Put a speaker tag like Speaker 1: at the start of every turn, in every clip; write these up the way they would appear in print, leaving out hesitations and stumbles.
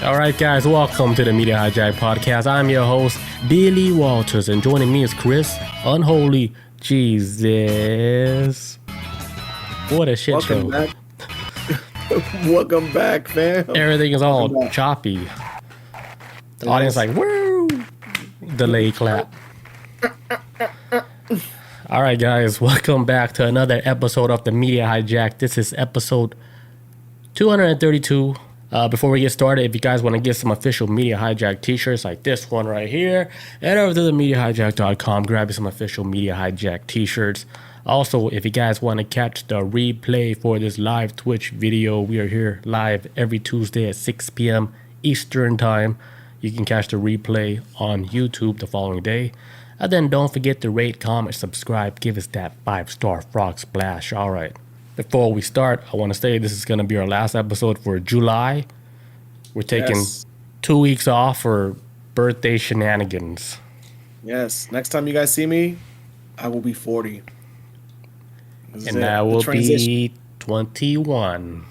Speaker 1: All right, guys, welcome to the Media Hijack Podcast. I'm your host, Billy Walters, and joining me is Chris, Unholy Jesus. What a shit
Speaker 2: Welcome
Speaker 1: show.
Speaker 2: Back. Welcome back, fam.
Speaker 1: Everything is all choppy. The audience like, woo! Delay clap. All right, guys, welcome back to another episode of the Media Hijack. This is episode 232. Before we get started, if you guys want to get some official Media Hijack t-shirts like this one right here, head over to themediahijack.com, grab you some official Media Hijack t-shirts. Also, if you guys want to catch the replay for this live Twitch video, we are here live every Tuesday at 6 p.m. Eastern Time. You can catch the replay on YouTube the following day. And then don't forget to rate, comment, subscribe, give us that 5-star frog splash. All right. Before we start, I want to say this is going to be our last episode for July. We're taking 2 weeks off for birthday shenanigans.
Speaker 2: Yes. Next time you guys see me, I will be 40.
Speaker 1: And I will be 21.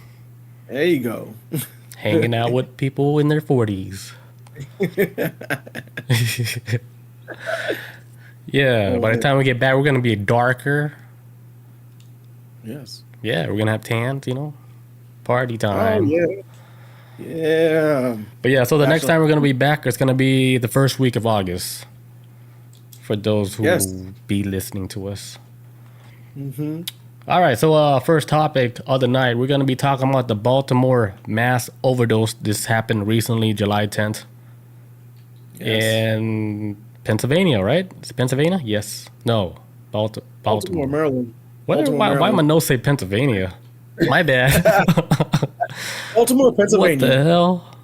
Speaker 2: There you go.
Speaker 1: Hanging out with people in their 40s. Yeah, by the time we get back, we're going to be darker.
Speaker 2: Yes.
Speaker 1: Yeah, we're going to have tans, Party time.
Speaker 2: Oh, yeah. Yeah.
Speaker 1: But yeah, so the next time we're going to be back, it's going to be the first week of August. For those who be listening to us.
Speaker 2: Mm-hmm.
Speaker 1: All right, so first topic of the night, we're going to be talking about the Baltimore mass overdose. This happened recently, July 10th. Yes. In Pennsylvania, right? Is it Pennsylvania? Yes. No. Baltimore,
Speaker 2: Maryland.
Speaker 1: Why my notes say Pennsylvania? My bad.
Speaker 2: Baltimore, Pennsylvania.
Speaker 1: What the hell?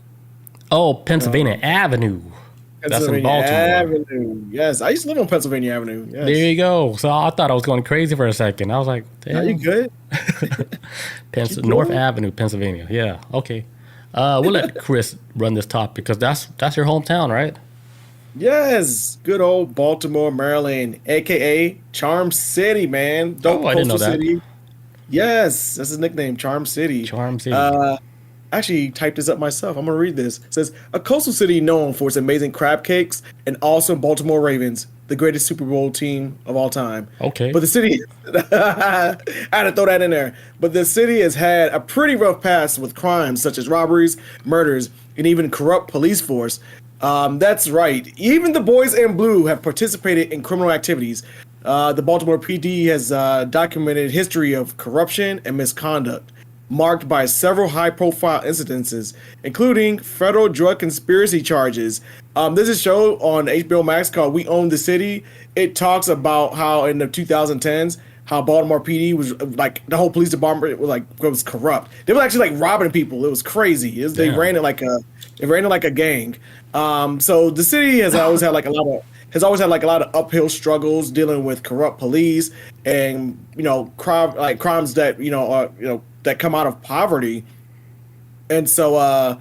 Speaker 1: Oh, Pennsylvania Avenue. That's in Baltimore.
Speaker 2: Avenue. Yes, I used to live on Pennsylvania Avenue. Yes.
Speaker 1: There you go. So I thought I was going crazy for a second. I was like,
Speaker 2: "Are you good?"
Speaker 1: North Avenue, Pennsylvania. Yeah. Okay. We'll let Chris run this topic because that's your hometown, right?
Speaker 2: Yes, good old Baltimore, Maryland, aka Charm City, man. Dope
Speaker 1: I didn't know that.
Speaker 2: City. Yes, that's his nickname, Charm City.
Speaker 1: Charm City.
Speaker 2: Actually typed this up myself. I'm gonna read this. It says a coastal city known for its amazing crab cakes and awesome Baltimore Ravens, the greatest Super Bowl team of all time.
Speaker 1: Okay.
Speaker 2: But the city, I had to throw that in there. But the city has had a pretty rough past with crimes such as robberies, murders, and even corrupt police force. That's right. Even the boys in blue have participated in criminal activities. The Baltimore PD has documented history of corruption and misconduct, marked by several high-profile incidences, including federal drug conspiracy charges. There's a show on HBO Max called We Own the City. It talks about how in the 2010s, how Baltimore PD was like the whole police department was corrupt. They were actually like robbing people. It was crazy. They ran it like a gang. So the city has always had a lot of uphill struggles dealing with corrupt police and crimes that that come out of poverty. And so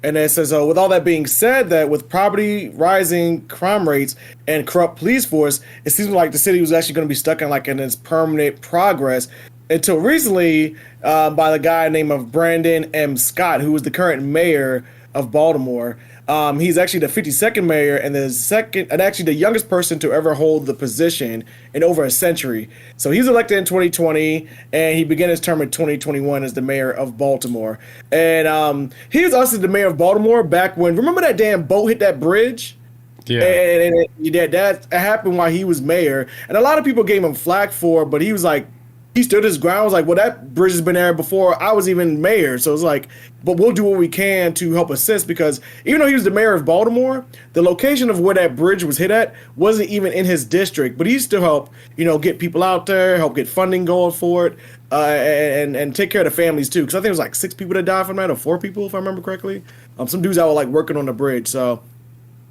Speaker 2: and it says with all that being said, that with poverty, rising crime rates, and corrupt police force, it seems like the city was actually going to be stuck in this permanent progress until recently by the guy named of Brandon M. Scott, who was the current mayor of Baltimore. He's actually the 52nd mayor and the youngest person to ever hold the position in over a century. So he was elected in 2020, and he began his term in 2021 as the mayor of Baltimore. And he was also the mayor of Baltimore back when, remember that damn boat hit that bridge?
Speaker 1: Yeah.
Speaker 2: And that happened while he was mayor. And a lot of people gave him flack for it, but he was like, he stood his ground. Was like, well, that bridge has been there before I was even mayor. So it's like, but we'll do what we can to help assist, because even though he was the mayor of Baltimore, the location of where that bridge was hit at wasn't even in his district. But he still helped, get people out there, help get funding going for it, and take care of the families too. Because I think it was like 6 people that died from that, or 4 people, if I remember correctly. Some dudes that were like working on the bridge. So.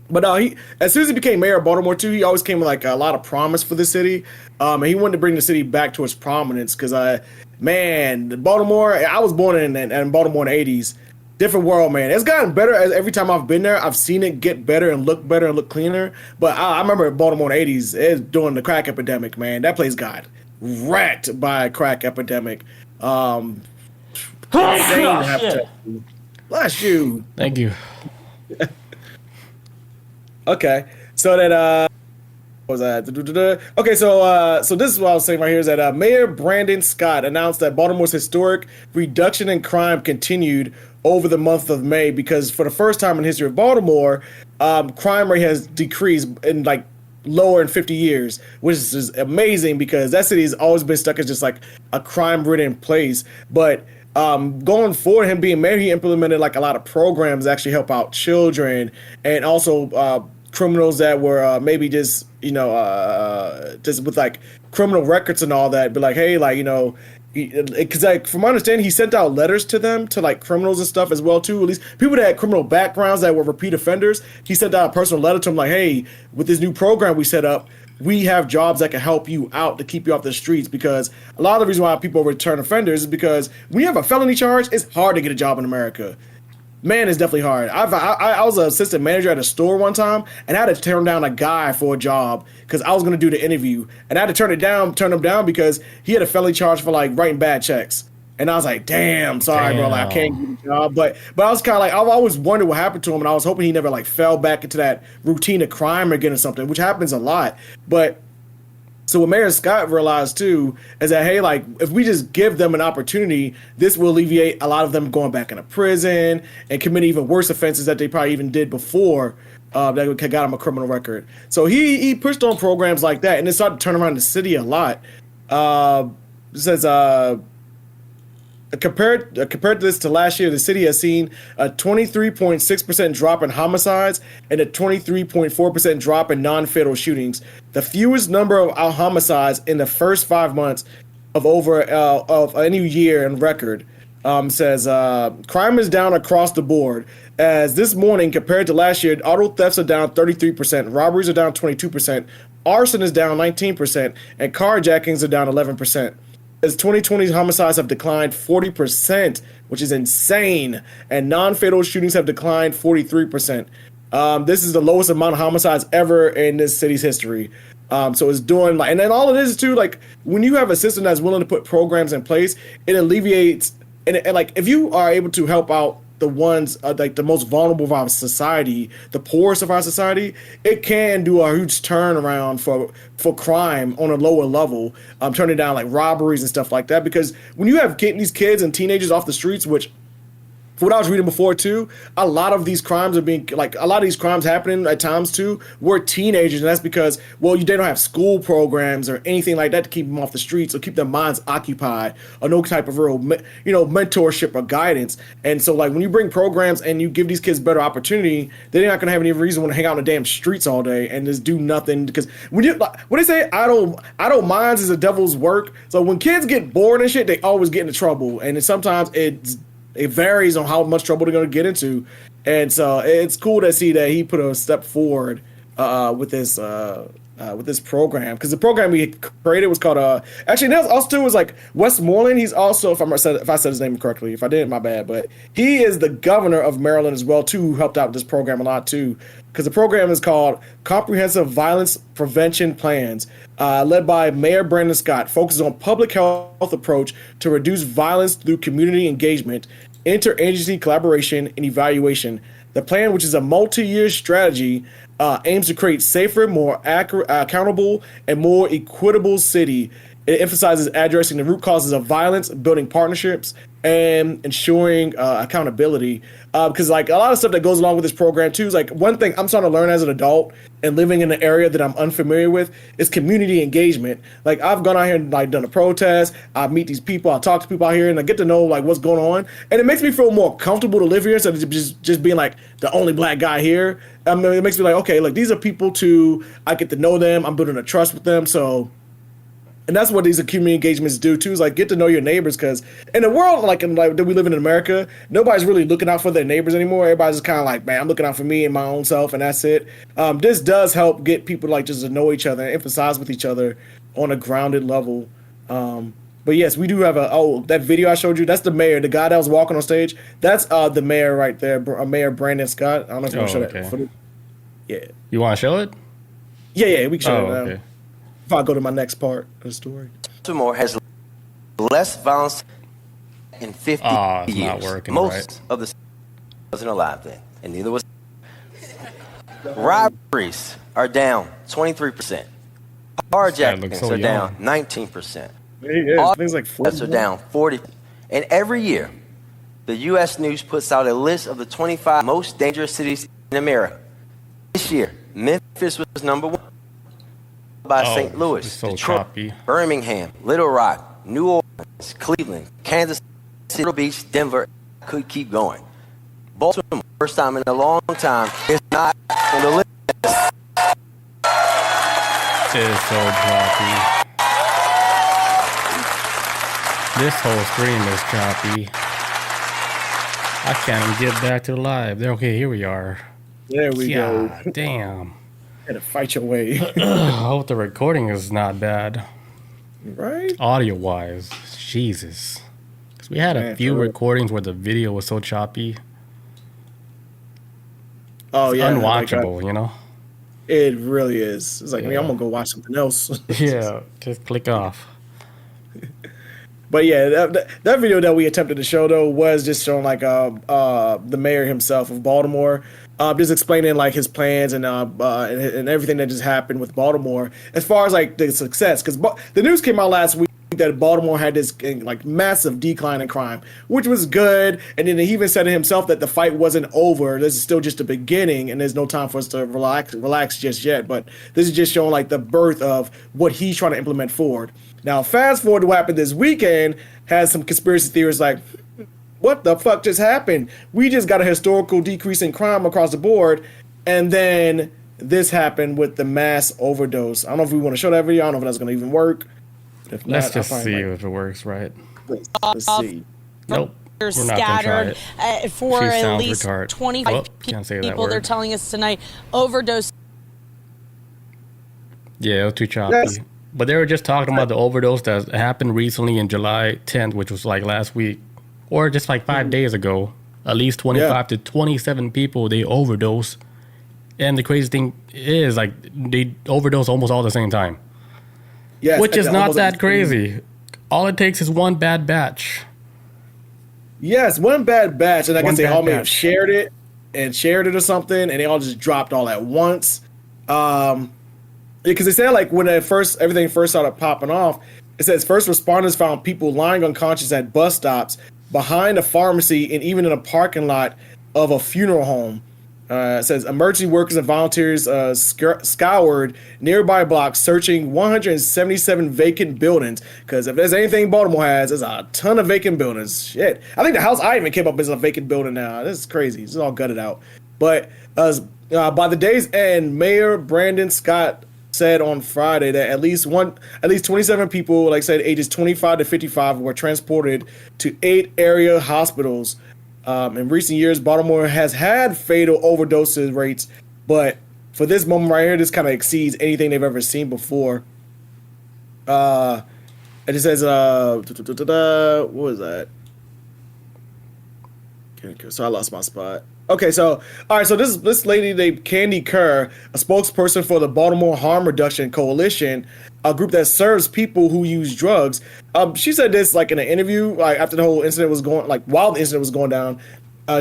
Speaker 2: But as soon as he became mayor of Baltimore too, he always came with like a lot of promise for the city, and he wanted to bring the city back to its prominence. Because Baltimore, I was born in Baltimore in the '80s, different world, man. It's gotten better every time I've been there. I've seen it get better and look cleaner. But I remember Baltimore in the '80s, it was during the crack epidemic, man. That place got wrecked by a crack epidemic. Bless you.
Speaker 1: Thank you.
Speaker 2: Okay. So that what was that? Okay, so this is what I was saying right here is that Mayor Brandon Scott announced that Baltimore's historic reduction in crime continued over the month of May because for the first time in the history of Baltimore, crime rate has decreased in like lower in 50 years, which is amazing because that city has always been stuck as just like a crime-ridden place. But going forward, him being mayor, he implemented like a lot of programs that actually help out children and also criminals that were maybe just just with like criminal records and all that. But like, hey, like because like from my understanding, he sent out letters to them to like criminals and stuff as well too. At least people that had criminal backgrounds that were repeat offenders. He sent out a personal letter to them like, hey, with this new program we set up, we have jobs that can help you out to keep you off the streets, because a lot of the reason why people return offenders is because when you have a felony charge, it's hard to get a job in America. Man, it's definitely hard. I was an assistant manager at a store one time, and I had to turn down a guy for a job because I was going to do the interview, and I had to turn him down because he had a felony charge for like writing bad checks. And I was like, damn, sorry, bro, like, I can't get a job. But I was kind of like, I've always wondered what happened to him, and I was hoping he never like fell back into that routine of crime again or something, which happens a lot. But so what Mayor Scott realized too is that, hey, like if we just give them an opportunity, this will alleviate a lot of them going back into prison and committing even worse offenses that they probably even did before that got them a criminal record. So he pushed on programs like that, and it started to turn around the city a lot. It says compared to this to last year, the city has seen a 23.6% drop in homicides and a 23.4% drop in non-fatal shootings. The fewest number of homicides in the first 5 months of any year in record. Says crime is down across the board. As this morning, compared to last year, auto thefts are down 33%, robberies are down 22%, arson is down 19%, and carjackings are down 11%. As 2020's homicides have declined 40%, which is insane, and non-fatal shootings have declined 43%. This is the lowest amount of homicides ever in this city's history. So it's doing like, and then all it is too, like when you have a system that's willing to put programs in place, it alleviates, and like if you are able to help out the ones like the most vulnerable of our society, the poorest of our society, it can do a huge turnaround for crime on a lower level, turning down like robberies and stuff like that. Because when you have these kids and teenagers off the streets, which for what I was reading before too, a lot of these crimes happening at times too were teenagers, and that's because, well, they don't have school programs or anything like that to keep them off the streets or keep their minds occupied, or no type of real, mentorship or guidance. And so, like when you bring programs and you give these kids better opportunity, they're not gonna have any reason to hang out in the damn streets all day and just do nothing. Because when they say idle minds is the devil's work, so when kids get bored and shit, they always get into trouble, and sometimes it varies on how much trouble they're going to get into. And so it's cool to see that he put a step forward with this program, because the program we created was called actually that also was like Westmoreland. He's also, if I said his name correctly, if I didn't, my bad, but he is the governor of Maryland as well too, who helped out with this program a lot too, because the program is called Comprehensive Violence Prevention Plans, led by Mayor Brandon Scott, focuses on public health approach to reduce violence through community engagement, interagency collaboration, and evaluation. The plan, which is a multi-year strategy, aims to create safer, more accountable, and more equitable city. It emphasizes addressing the root causes of violence, building partnerships, and ensuring accountability. Because like a lot of stuff that goes along with this program too is like, one thing I'm starting to learn as an adult and living in an area that I'm unfamiliar with is community engagement. Like I've gone out here and like done a protest. I meet these people. I talk to people out here, and I get to know like what's going on, and it makes me feel more comfortable to live here instead of just being like the only black guy here. It makes me like, okay, like these are people too. I get to know them. I'm building a trust with them. So. And that's what these community engagements do too, is like get to know your neighbors, because in the world like that we live in America, nobody's really looking out for their neighbors anymore. Everybody's just kind of like, man, I'm looking out for me and my own self, and that's it. This does help get people like just to know each other and emphasize with each other on a grounded level. But yes, we do have that video I showed you. That's the mayor, the guy that was walking on stage. That's the mayor right there, Mayor Brandon Scott. I don't know if you want to show that footage. Yeah.
Speaker 1: You want to show it?
Speaker 2: Yeah, we can show it now.
Speaker 1: Okay.
Speaker 2: If I go to my next part of the story.
Speaker 3: Baltimore has less violence in 50 years.
Speaker 1: Not working,
Speaker 3: Most
Speaker 1: right?
Speaker 3: of the wasn't alive then, and neither was. Robberies are down 23%. Carjackings are down 19%.
Speaker 2: Yeah, things like
Speaker 3: Deaths are down 40%. And every year, the U.S. News puts out a list of the 25 most dangerous cities in America. This year, Memphis was number 1, by St. Louis,
Speaker 1: so
Speaker 3: Detroit,
Speaker 1: choppy.
Speaker 3: Birmingham, Little Rock, New Orleans, Cleveland, Kansas City, Myrtle Beach, Denver. Could keep going. Baltimore, first time in a long time, is not on the list.
Speaker 1: It is so choppy. This whole stream is choppy. I can't even get back to the live. Okay, here we are.
Speaker 2: There we go.
Speaker 1: Damn.
Speaker 2: Gotta fight your way.
Speaker 1: I hope the recording is not bad.
Speaker 2: Right?
Speaker 1: Audio wise. Jesus. Because we had a few recordings where the video was so choppy.
Speaker 2: Oh, yeah.
Speaker 1: Unwatchable, you know?
Speaker 2: It really is. It's like, man, I'm going to go watch something else.
Speaker 1: Yeah, just click off.
Speaker 2: But yeah, that video that we attempted to show, though, was just showing, like, the mayor himself of Baltimore. Just explaining like his plans and everything that just happened with Baltimore as far as like the success, because the news came out last week that Baltimore had this like massive decline in crime, which was good. And then he even said to himself that the fight wasn't over. This is still just the beginning, and there's no time for us to relax just yet. But this is just showing like the birth of what he's trying to implement forward. Now, fast forward to what happened this weekend, has some conspiracy theories like, what the fuck just happened? We just got a historical decrease in crime across the board, and then this happened with the mass overdose. I don't know if we want to show that video. I don't know if that's going to even work. If
Speaker 1: Let's just see if it works, right?
Speaker 2: Let's see.
Speaker 1: Nope.
Speaker 4: We're scattered for at least 25 people. They're telling us tonight overdose.
Speaker 1: Yeah, it was too choppy. Yes. But they were just talking about the overdose that happened recently in July 10th, which was like last week. Or just like 5 days ago, at least 25 to 27 people, they overdose. And the crazy thing is, like, they overdose almost all at the same time. Yes, which is not that crazy. All it takes is one bad batch.
Speaker 2: Yes, one bad batch. And I guess they all may have shared it or something, and they all just dropped all at once. Because they said, like, when everything first started popping off, it says first responders found people lying unconscious at bus stops, behind a pharmacy, and even in a parking lot of a funeral home. It says emergency workers and volunteers scoured nearby blocks searching 177 vacant buildings. Because if there's anything Baltimore has, there's a ton of vacant buildings. Shit. I think the house I even came up is a vacant building now. This is crazy. It's all gutted out. But by the day's end, Mayor Brandon Scott said on Friday that at least 27 people, like I said, ages 25 to 55, were transported to 8 area hospitals. In recent years, Baltimore has had fatal overdose rates, but for this moment right here, this kind of exceeds anything they've ever seen before. It just says, what was that? Okay, so I lost my spot. Okay, so all right, so this lady named Candy Kerr, a spokesperson for the Baltimore Harm Reduction Coalition, a group that serves people who use drugs. She said this like in an interview, like after the whole incident was going, like while the incident was going down.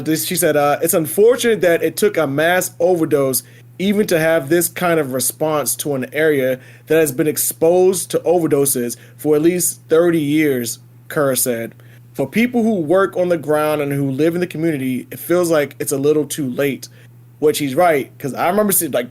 Speaker 2: She said, "It's unfortunate that it took a mass overdose even to have this kind of response to an area that has been exposed to overdoses for at least 30 years." Kerr said. For people who work on the ground and who live in the community, it feels like it's a little too late. Which he's right, because I remember seeing like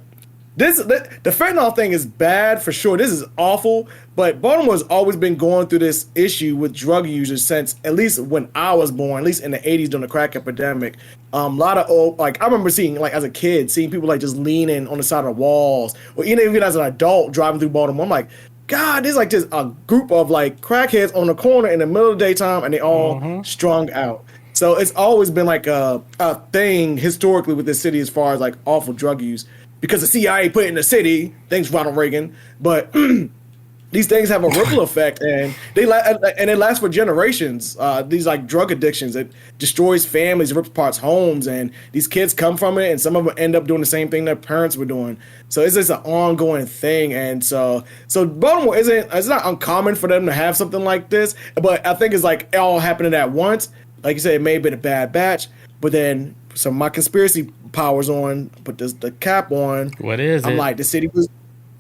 Speaker 2: the fentanyl thing is bad for sure. This is awful, but Baltimore's always been going through this issue with drug users since at least when I was born, at least in the 80s during the crack epidemic. A lot of old, like I remember seeing like as a kid, seeing people like just leaning on the side of the walls, or even as an adult driving through Baltimore. I'm like, God, there's like just a group of like crackheads on the corner in the middle of the daytime, and they all strung out. So it's always been like a thing historically with this city as far as like awful drug use, because the CIA put it in the city. Thanks, Ronald Reagan. But these things have a ripple effect, and they last for generations. These like drug addictions, it destroys families, rips apart homes, and these kids come from it, and some of them end up doing the same thing their parents were doing. So it's just an ongoing thing, and so Baltimore it's not uncommon for them to have something like this, but I think it's like all happening at once. Like you said, it may have been a bad batch, but then some of my conspiracy powers on, put the cap on.
Speaker 1: What is
Speaker 2: I'm
Speaker 1: it?
Speaker 2: like, the city was.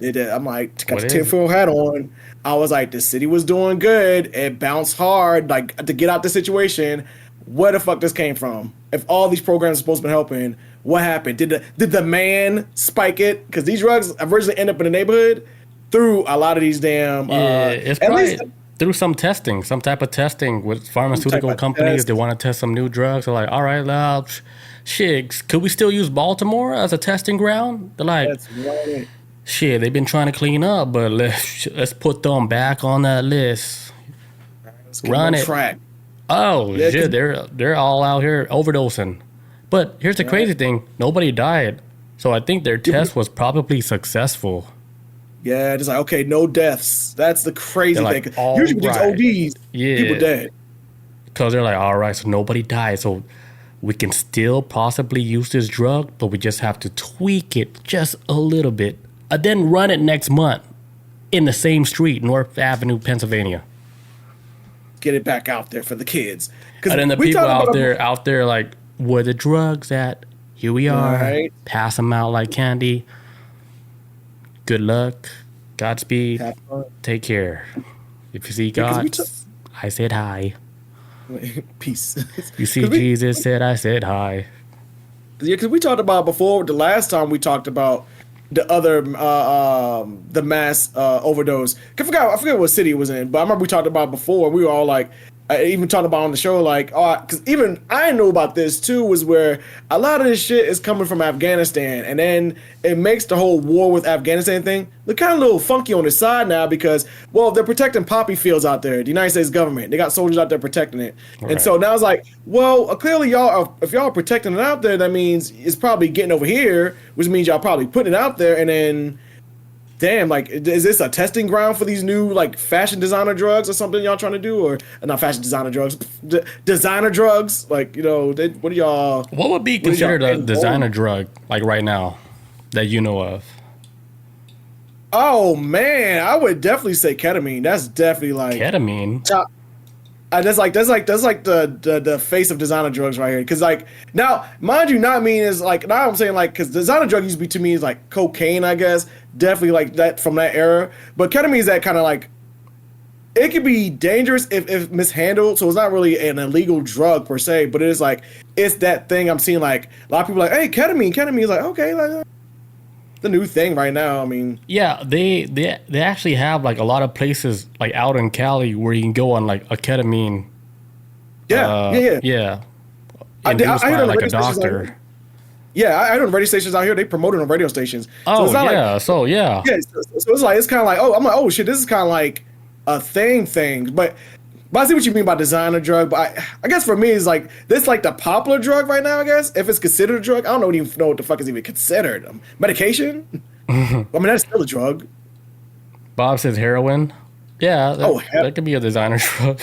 Speaker 2: I'm like, got the tinfoil hat on. I was like, the city was doing good. It bounced hard, like to get out the situation. Where the fuck this came from? If all these programs are supposed to be helping, what happened? Did the man spike it? Because these drugs originally end up in the neighborhood through a lot of these damn.
Speaker 1: It's probably through some testing, some type of testing with pharmaceutical companies. They want to test some new drugs. They're like, all right, now, shit, could we still use Baltimore as a testing ground? They're like,
Speaker 2: that's right.
Speaker 1: Shit, they've been trying to clean up, but let's put them back on that list. Run it. Track. Oh, yeah, shit, they're all out here overdosing. But here's the crazy thing. Nobody died. So I think their test was probably successful.
Speaker 2: Yeah, just like, okay, no deaths. That's the crazy thing. Usually these ODs, people dead.
Speaker 1: Because they're like, all right, so nobody died. So we can still possibly use this drug, but we just have to tweak it just a little bit. And then run it next month in the same street, North Avenue, Pennsylvania.
Speaker 2: Get it back out there for the kids.
Speaker 1: And then the people out there like, where the drugs at? Here we are. Right. Pass them out like candy. Good luck. Godspeed. Take care. If you see God, I said hi.
Speaker 2: Peace.
Speaker 1: You see Jesus, I said hi.
Speaker 2: Yeah, because we talked about before, the last time we talked about the other the mass overdose. I forget what city it was in, but I remember we talked about before. We were all like, I even talked about on the show, like, because even I know about this too, was where a lot of this shit is coming from Afghanistan, and then it makes the whole war with Afghanistan thing look kind of a little funky on the side now because, well, they're protecting poppy fields out there. The United States government, they got soldiers out there protecting it, right. And so now it's like, well, clearly if y'all are protecting it out there, that means it's probably getting over here, which means y'all probably putting it out there, and then. Damn, like, is this a testing ground for these new, like, fashion designer drugs or something y'all trying to do? Or, not fashion designer drugs, designer drugs? Like, what are y'all...
Speaker 1: What would be considered a designer drug, like, right now, that you know of?
Speaker 2: Oh, man, I would definitely say ketamine. That's definitely, like...
Speaker 1: Ketamine?
Speaker 2: That's like the face of designer drugs right here. Because like now, mind you, not mean is like now I'm saying like because designer drug used to be to me is like cocaine, I guess, definitely like that from that era. But ketamine is that kind of like it could be dangerous if mishandled. So it's not really an illegal drug per se, but it is like it's that thing I'm seeing like a lot of people are like, hey, ketamine is like okay, like the new thing right now. I mean,
Speaker 1: yeah, they actually have like a lot of places like out in Cali where you can go on like a ketamine.
Speaker 2: Yeah.
Speaker 1: I by like a doctor.
Speaker 2: I know radio stations out here. They promote it on radio stations.
Speaker 1: Oh,
Speaker 2: so
Speaker 1: it's
Speaker 2: so it's like it's kind of like I'm like, oh shit, this is kind of like a thing. But I see what you mean by designer drug. But I guess for me, it's like this like the popular drug right now. I guess if it's considered a drug, I don't even know what the fuck is even considered. Medication? I mean, that's still a drug.
Speaker 1: Bob says heroin. Yeah, that could be a designer drug.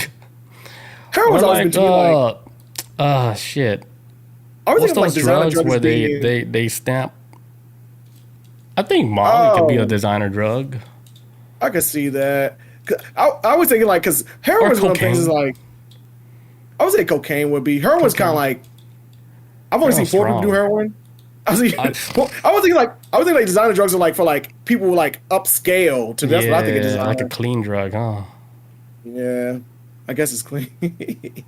Speaker 2: Heroin's always been to me like...
Speaker 1: shit.
Speaker 2: What's those
Speaker 1: drugs where they stamp? I think Molly could be a designer drug.
Speaker 2: I could see that. I was thinking like because heroin is one of the things is like I would say cocaine would be. Heroin's kind of like I've only seen 4 people do heroin. I was thinking like designer drugs are like for like people who like upscale to that's what I think of designer.
Speaker 1: Like a clean drug, huh?
Speaker 2: Yeah, I guess it's clean.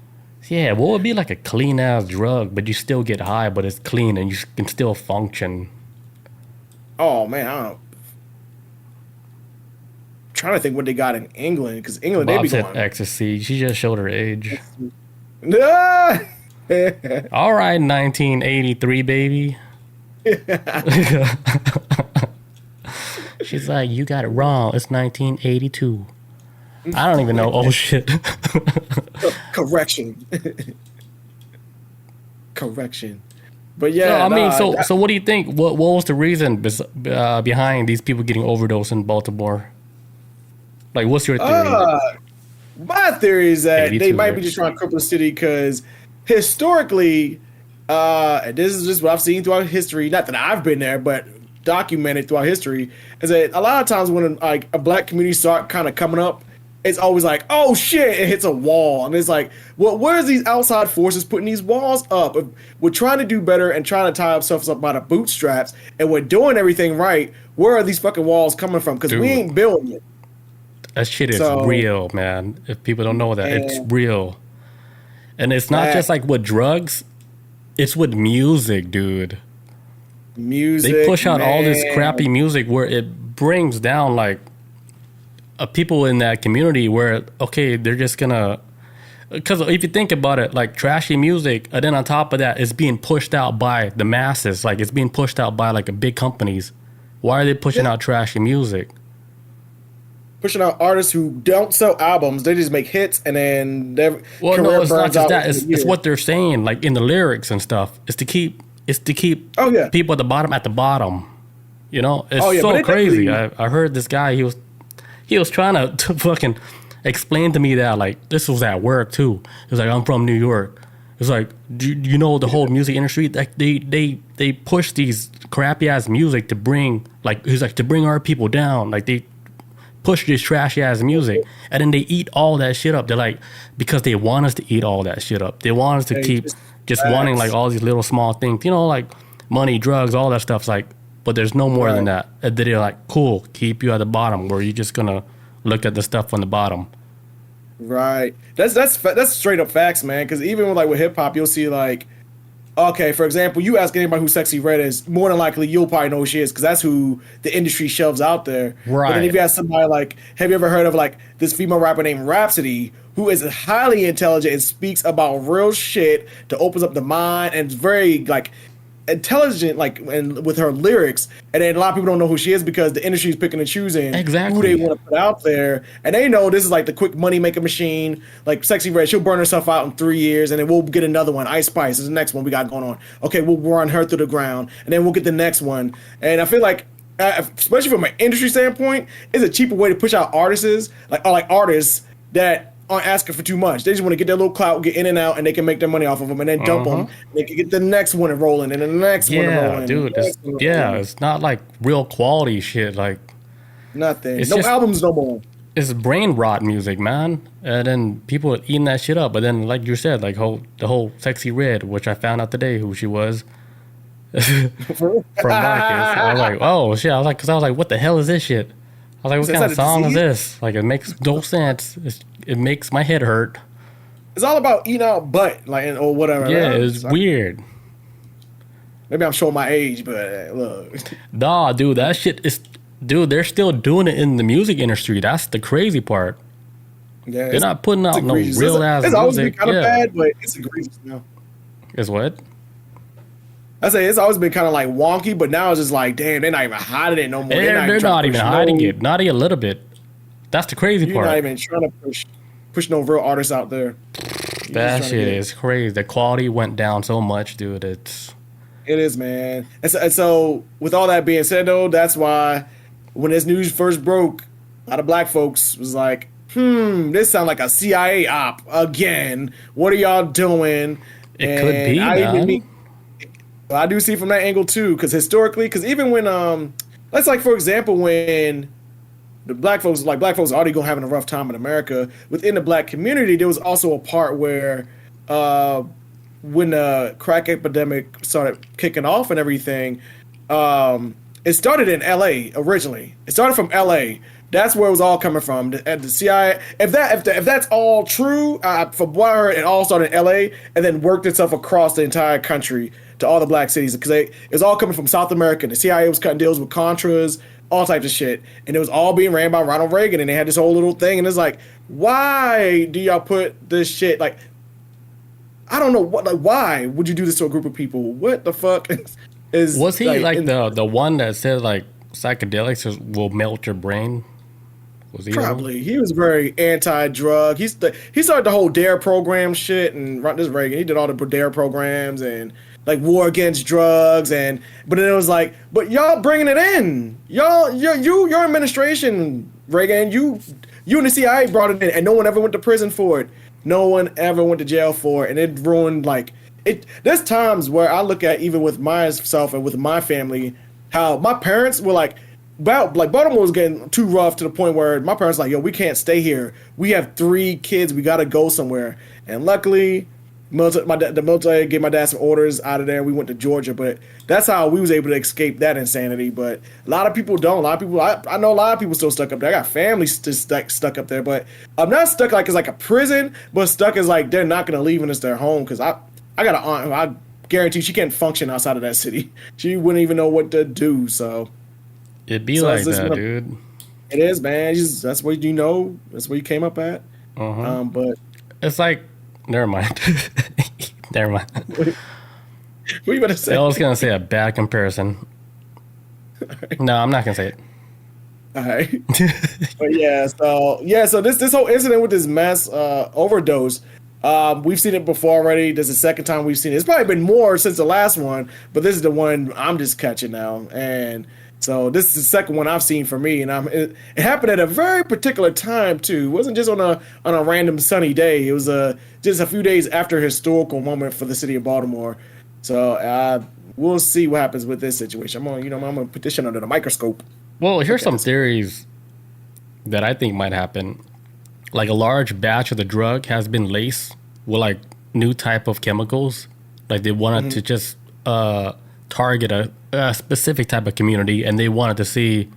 Speaker 1: Yeah, what would be like a clean ass drug, but you still get high, but it's clean and you can still function?
Speaker 2: Oh man, I don't know. Trying to think what they got in England because England
Speaker 1: Bob
Speaker 2: they be
Speaker 1: said
Speaker 2: going
Speaker 1: ecstasy. She just showed her age.
Speaker 2: No.
Speaker 1: All right, 1983, baby. She's like, you got it wrong. It's 1982. I don't even know. Oh shit.
Speaker 2: Correction. But yeah,
Speaker 1: no, I mean, so what do you think? What was the reason behind these people getting overdosed in Baltimore? Like, what's your theory?
Speaker 2: My theory is that they might be just trying to cripple the city because historically, and this is just what I've seen throughout history. Not that I've been there, but documented throughout history, is that a lot of times when like a black community start kind of coming up, it's always like, oh shit, it hits a wall. And it's like, well, where's these outside forces putting these walls up? If we're trying to do better and trying to tie ourselves up by the bootstraps, and we're doing everything right, where are these fucking walls coming from? Because we ain't building it.
Speaker 1: That shit is real, man. If people don't know that, it's real. And it's not just like with drugs, it's with music, dude.
Speaker 2: Music.
Speaker 1: They push out all this crappy music where it brings down like people in that community where, okay, they're just gonna, because if you think about it, like trashy music, and then on top of that, it's being pushed out by the masses. Like it's being pushed out by like big companies. Why are they pushing out trashy music?
Speaker 2: Pushing out artists who don't sell albums, they just make hits, and then their
Speaker 1: well,
Speaker 2: career
Speaker 1: no, it's not
Speaker 2: burns
Speaker 1: just
Speaker 2: out.
Speaker 1: that. It's what they're saying, like in the lyrics and stuff. It's to keep people at the bottom. You know, it's so crazy. I heard this guy. He was trying to fucking explain to me that, like, this was at work too. He was like, I'm from New York. It's like, do you know the whole music industry? Like they push these crappy ass music to bring, like, he's like, to bring our people down. Like they push this trashy ass music, and then they eat all that shit up. They're like, because they want us to eat all that shit up. They want us to keep just wanting like all these little small things, you know, like money, drugs, all that stuff's like, but there's no more than that. And they're like, cool, keep you at the bottom, where you're just gonna look at the stuff on the bottom.
Speaker 2: Right. That's straight up facts, man. Because even with hip hop, you'll see like, okay, for example, you ask anybody who Sexy Red is, more than likely you'll probably know who she is, because that's who the industry shoves out there.
Speaker 1: Right.
Speaker 2: But then if you ask somebody like, have you ever heard of like this female rapper named Rhapsody, who is highly intelligent and speaks about real shit to opens up the mind and is very like intelligent, like, and with her lyrics, and then a lot of people don't know who she is because the industry is picking and choosing who they want to put out there, and they know this is like the quick money making machine. Like Sexy Red, she'll burn herself out in 3 years, and then we'll get another one. Ice Spice is the next one we got going on. Okay, we'll run her through the ground, and then we'll get the next one. And I feel like, especially from an industry standpoint, it's a cheaper way to push out artists, like artists that aren't asking for too much. They just want to get their little clout, get in and out, and they can make their money off of them, and then dump them. They can get the next one rolling, and then the next one rolling.
Speaker 1: Dude, it's not like real quality shit. Like
Speaker 2: nothing. No albums no more.
Speaker 1: It's brain rot music, man. And then people are eating that shit up. But then, like you said, like the whole Sexy Red, which I found out today who she was. From Marcus. I was like, oh shit. I was like, what the hell is this shit? I was like, what kind of song is this? Like, it makes no sense. It makes my head hurt.
Speaker 2: It's all about eating out butt, like, or whatever.
Speaker 1: Yeah, it's weird.
Speaker 2: Maybe I'm showing my age, but look.
Speaker 1: Nah, dude, that shit is... Dude, they're still doing it in the music industry. That's the crazy part. Yeah, they're not putting out no real-ass music.
Speaker 2: It's always been kind of bad, but it's egregious now.
Speaker 1: It's what?
Speaker 2: I say it's always been kind of like wonky, but now it's just like, damn, they're not even hiding it no more.
Speaker 1: They're not even hiding it. Not even a little bit. That's the crazy part.
Speaker 2: You're not even trying to push no real artists out there.
Speaker 1: That shit is crazy. The quality went down so much, dude. It
Speaker 2: is, man. And so, with all that being said, though, that's why when this news first broke, a lot of black folks was like, this sounds like a CIA op again. What are y'all doing?
Speaker 1: It could be, man.
Speaker 2: I do see from that angle too, because historically, because even when let's like for example when the black folks already going having a rough time in America, within the black community there was also a part where when the crack epidemic started kicking off and everything, it started in LA originally. It started from LA. That's where it was all coming from. The CIA, if that's all true, from what I heard, it all started in LA and then worked itself across the entire country to all the black cities, because it was all coming from South America. The CIA was cutting deals with Contras, all types of shit, and it was all being ran by Ronald Reagan, and they had this whole little thing, and it's like, why do y'all put this shit, like, I don't know, what, like, why would you do this to a group of people? What the fuck is
Speaker 1: was he like the one that said like psychedelics will melt your brain? Was he
Speaker 2: probably? He was very anti-drug. He started the whole DARE program shit, and this Reagan, he did all the DARE programs and like war against drugs, but then it was like, but y'all bringing it in, your administration, Reagan, you and the CIA brought it in, and no one ever went to prison for it. No one ever went to jail for it, and it ruined like it. There's times where I look at, even with myself and with my family, how my parents were like, Baltimore was getting too rough to the point where my parents were like, yo, we can't stay here. We have 3 kids. We got to go somewhere. And luckily, the military gave my dad some orders out of there. We went to Georgia, but that's how we was able to escape that insanity. But a lot of people don't. A lot of people, I know a lot of people still stuck up there. I got family stuck up there, but I'm not stuck like it's like a prison, but stuck as like they're not going to leave and it's their home. Because I got an aunt who I guarantee she can't function outside of that city. She wouldn't even know what to do. So
Speaker 1: it'd be like that, dude.
Speaker 2: It is, man. That's what you know. That's where you came up at. But
Speaker 1: it's like, never mind. Never mind.
Speaker 2: What are you going to say?
Speaker 1: I was going to say a bad comparison. Right. No, I'm not going to say it.
Speaker 2: All right. But so this whole incident with this mass overdose, we've seen it before already. This is the second time we've seen it. It's probably been more since the last one, but this is the one I'm just catching now. And so this is the second one I've seen for me, and it happened at a very particular time too. It wasn't just on a random sunny day. It was just a few days after a historical moment for the city of Baltimore. So we'll see what happens with this situation. I'm gonna put this shit under the microscope.
Speaker 1: Well, here's some theories that I think might happen. Like a large batch of the drug has been laced with like new type of chemicals. Like they wanted to just target a specific type of community, and they wanted to see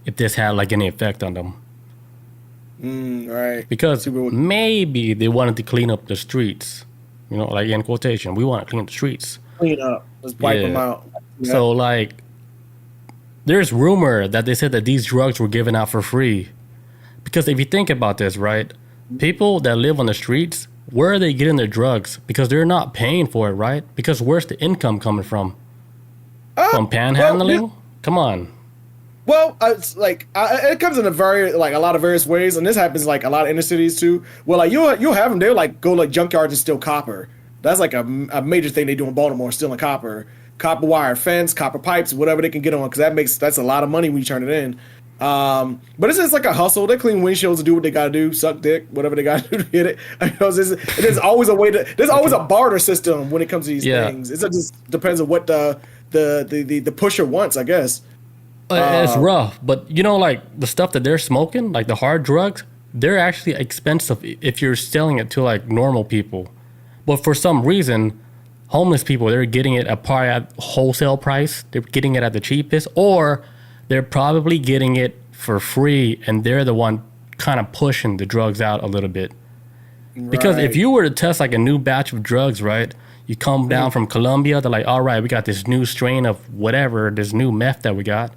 Speaker 1: if this had like any effect on them.
Speaker 2: Right.
Speaker 1: Because maybe they wanted to clean up the streets. You know, like in quotation, we want to clean up the streets.
Speaker 2: Clean up. Let's wipe them out. Yeah.
Speaker 1: So like, there's rumor that they said that these drugs were given out for free. Because if you think about this, right, people that live on the streets, where are they getting their drugs? Because they're not paying for it, right? Because where's the income coming from? From panhandling? Well, come on.
Speaker 2: Well, it's like it comes in a lot of various ways, and this happens like a lot of inner cities too. Well, like you'll have them. They'll like go like junkyards and steal copper. That's like a major thing they do in Baltimore, stealing copper wire, fence, copper pipes, whatever they can get on, because that's a lot of money when you turn it in. But it's just like a hustle. They clean windshields and do what they gotta do, suck dick, whatever they gotta do to get it. There's always a way there's always a barter system when it comes to these things. It just depends on what the pusher wants, I guess.
Speaker 1: It's rough, but you know, like the stuff that they're smoking, like the hard drugs, they're actually expensive if you're selling it to like normal people. But for some reason, homeless people, they're getting it probably at wholesale price. They're getting it at the cheapest, or they're probably getting it for free, and they're the one kind of pushing the drugs out a little bit. Right. Because if you were to test like a new batch of drugs, right, you come down from Colombia, they're like, all right, we got this new strain of whatever, this new meth that we got.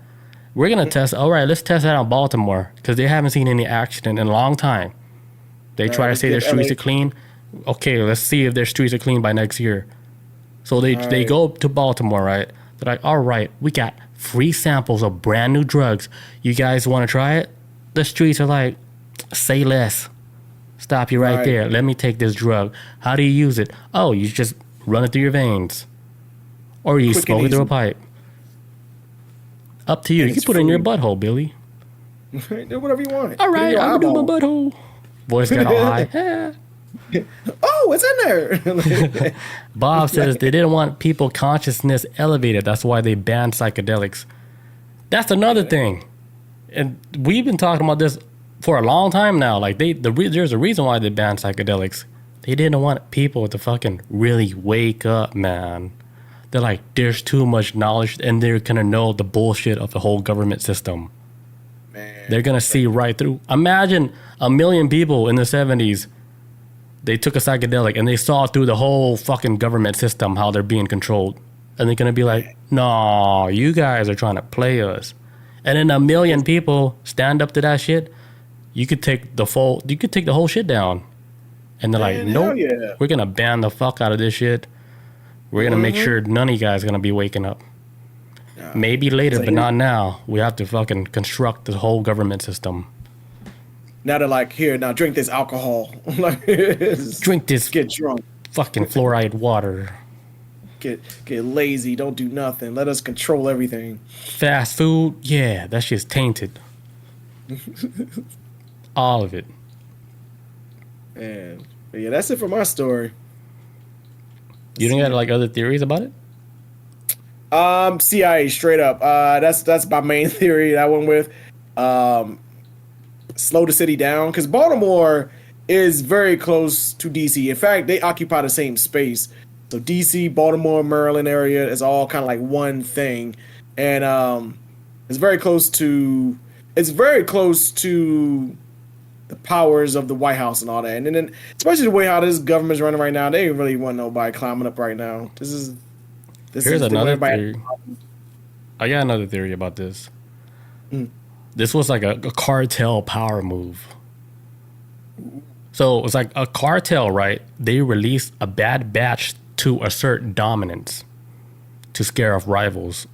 Speaker 1: We're going to test, all right, let's test that on Baltimore, because they haven't seen any action in a long time. They try to say their streets are clean. Okay, let's see if their streets are clean by next year. So they go to Baltimore, right? They're like, all right, we got free samples of brand new drugs. You guys want to try it? The streets are like, say less. Stop you right there. Let me take this drug. How do you use it? Oh, you just run it through your veins. Or you smoke it through a pipe. Up to you. You can put it in your butthole, Billy.
Speaker 2: Do whatever you want.
Speaker 1: All right, I'm going to do my butthole. Voice got all high.
Speaker 2: Oh, it's in there.
Speaker 1: Bob says they didn't want people consciousness elevated. That's why they banned psychedelics. That's another thing. And we've been talking about this for a long time now. Like there's a reason why they banned psychedelics. They didn't want people to fucking really wake up, man. They're like, there's too much knowledge, and they're gonna know the bullshit of the whole government system. Man, they're gonna see right through. Imagine 1 million people in the 70s. They took a psychedelic and they saw through the whole fucking government system how they're being controlled, and they're gonna be like, "No, you guys are trying to play us." And then 1 million people stand up to that shit. You could take the whole shit down, and they're like, "Nope, we're gonna ban the fuck out of this shit. We're going to make sure none of you guys are going to be waking up." Maybe later, but not now. We have to fucking construct the whole government system.
Speaker 2: Now they're like, here, now drink this alcohol.
Speaker 1: Drink this.
Speaker 2: Get drunk.
Speaker 1: Fucking fluoride water.
Speaker 2: Get lazy. Don't do nothing. Let us control everything.
Speaker 1: Fast food. Yeah, that shit's tainted. All of it.
Speaker 2: And yeah, that's it for my story.
Speaker 1: You don't got like other theories about it?
Speaker 2: CIA straight up. That's my main theory that I went with. Slow the city down because Baltimore is very close to DC. In fact, they occupy the same space. So DC, Baltimore, Maryland area is all kind of like one thing, and it's very close to the powers of the White House and all that. And then especially the way how this government's running right now, they ain't really want nobody climbing up right now.
Speaker 1: Here's another theory. I got another theory about this. This was like a cartel power move. So it's like a cartel, right? They released a bad batch to assert dominance, to scare off rivals,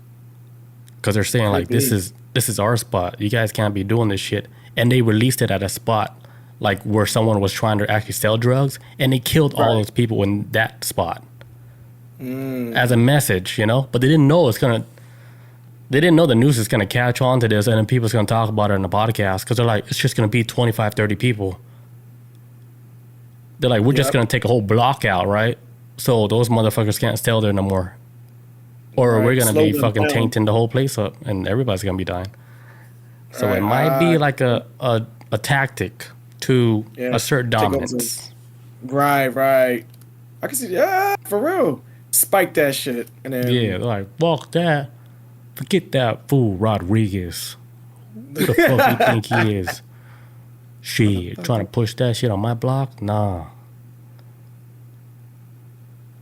Speaker 1: because they're saying like this is our spot. You guys can't be doing this shit. And they released it at a spot like where someone was trying to actually sell drugs, and they killed all those people in that spot as a message, you know. But they didn't know they didn't know the news is gonna catch on to this, and then people's gonna talk about it in the podcast because they're like, it's just gonna be 25, 30 people. They're like, we're just gonna take a whole block out, right? So those motherfuckers can't sell there no more, or we're gonna be fucking tainting the whole place up, and everybody's gonna be dying. So it might be like a tactic to assert dominance.
Speaker 2: Right. I can see. Yeah, for real. Spike that shit, and then
Speaker 1: they're like, fuck that. Forget that fool Rodriguez. Who the fuck you think he is? Shit, trying to push that shit on my block? Nah.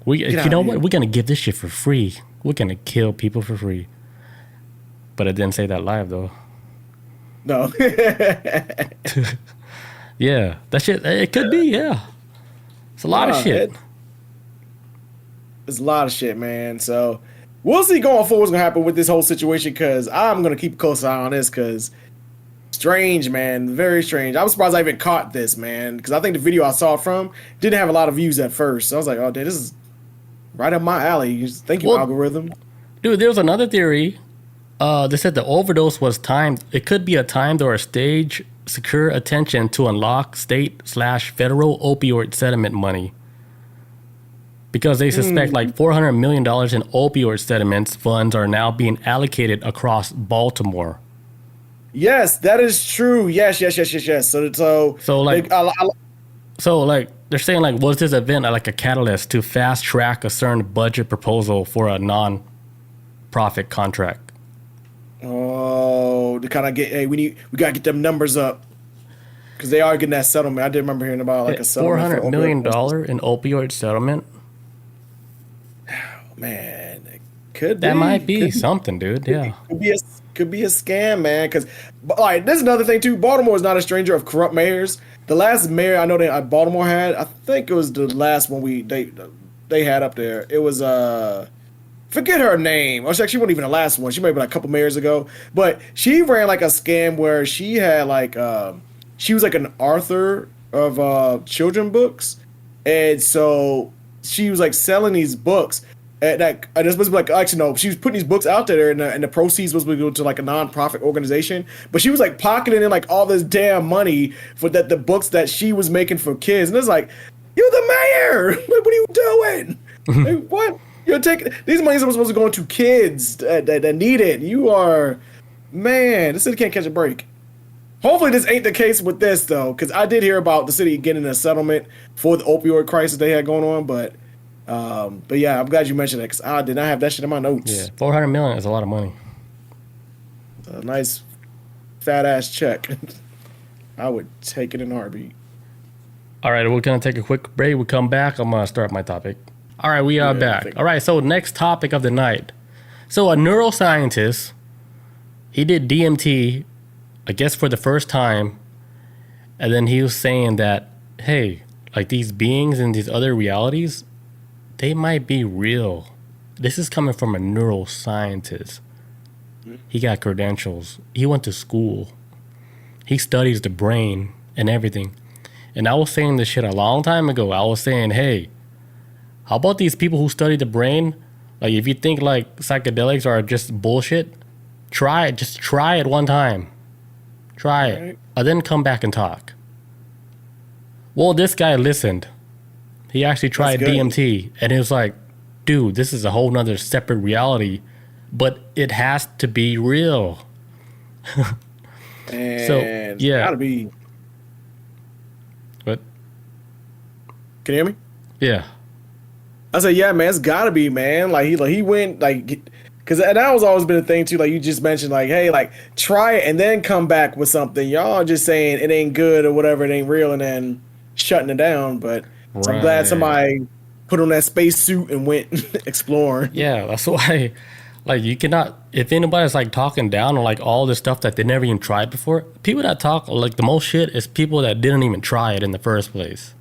Speaker 1: You know what? We're gonna give this shit for free. We're gonna kill people for free. But I didn't say that live though.
Speaker 2: No.
Speaker 1: Yeah, that shit. It could be. Yeah, it's a lot of shit.
Speaker 2: It's a lot of shit, man. So we'll see going forward what's gonna happen with this whole situation. Because I'm gonna keep a close eye on this. Because strange, man, very strange. I was surprised I even caught this, man. Because I think the video I saw it from didn't have a lot of views at first. So I was like, oh, dude, this is right up my alley. Thank you, algorithm.
Speaker 1: Dude, there was another theory. They said the overdose was timed. It could be a timed or a stage secure attention to unlock state/federal opioid settlement money. Because they suspect like $400 million in opioid settlements funds are now being allocated across Baltimore.
Speaker 2: Yes, that is true. Yes.
Speaker 1: So they're saying like, was this event like a catalyst to fast track a certain budget proposal for a non-profit contract?
Speaker 2: Oh, to kind of get, we gotta get them numbers up because they are getting that settlement. I did remember hearing about like a settlement.
Speaker 1: $400 million in opioid settlement.
Speaker 2: Oh, man, it could
Speaker 1: that might be something, dude. Yeah,
Speaker 2: could be a scam, man. Because like, there's another thing too. Baltimore is not a stranger of corrupt mayors. The last mayor I know that Baltimore had, I think it was the last one they had up there. It was forget her name. Or she wasn't even the last one. She might have been like a couple mayors ago. But she ran like a scam where she had like she was like an author of children books, and so she was like selling these books. And that and it's supposed to be like, actually no, she was putting these books out there, and the proceeds was going to go to like a non-profit organization. But she was like pocketing in like all this damn money for the books that she was making for kids. And it's like, you're the mayor. Like, what are you doing? Like, what? You're taking these monies are supposed to go into kids that need it. You are, man. This city can't catch a break. Hopefully, this ain't the case with this though, because I did hear about the city getting a settlement for the opioid crisis they had going on. But yeah, I'm glad you mentioned that because I did not have that shit in my notes.
Speaker 1: Yeah, $400 million is a lot of money.
Speaker 2: A nice fat ass check. I would take it in a heartbeat.
Speaker 1: All right, we're gonna take a quick break. We come back. I'm gonna start my topic. All right, we are back. All right, so next topic of the night. So a neuroscientist, he did DMT, I guess for the first time, and then he was saying that, hey, like these beings in these other realities, they might be real. This is coming from a neuroscientist. He got credentials. He went to school. He studies the brain and everything. And I was saying this shit a long time ago. I was saying, hey, how about these people who study the brain? Like, if you think like psychedelics are just bullshit, try it. Just try it one time. Try it. And then come back and talk. Well, this guy listened. He actually tried DMT. And he was like, dude, this is a whole nother separate reality but it has to be real.
Speaker 2: And
Speaker 1: so yeah,
Speaker 2: gotta be.
Speaker 1: What?
Speaker 2: Can you hear me?
Speaker 1: Yeah.
Speaker 2: I said, yeah, man, it's gotta be, man. Like he went like, because that was always been a thing too. Like you just mentioned, like, hey, like try it and then come back with something. Y'all are just saying it ain't good or whatever, it ain't real, and then shutting it down. But I'm glad somebody put on that space suit and went exploring.
Speaker 1: Yeah, that's why. Like you cannot, if anybody's like talking down on like all this stuff that they never even tried before, people that talk like the most shit is people that didn't even try it in the first place.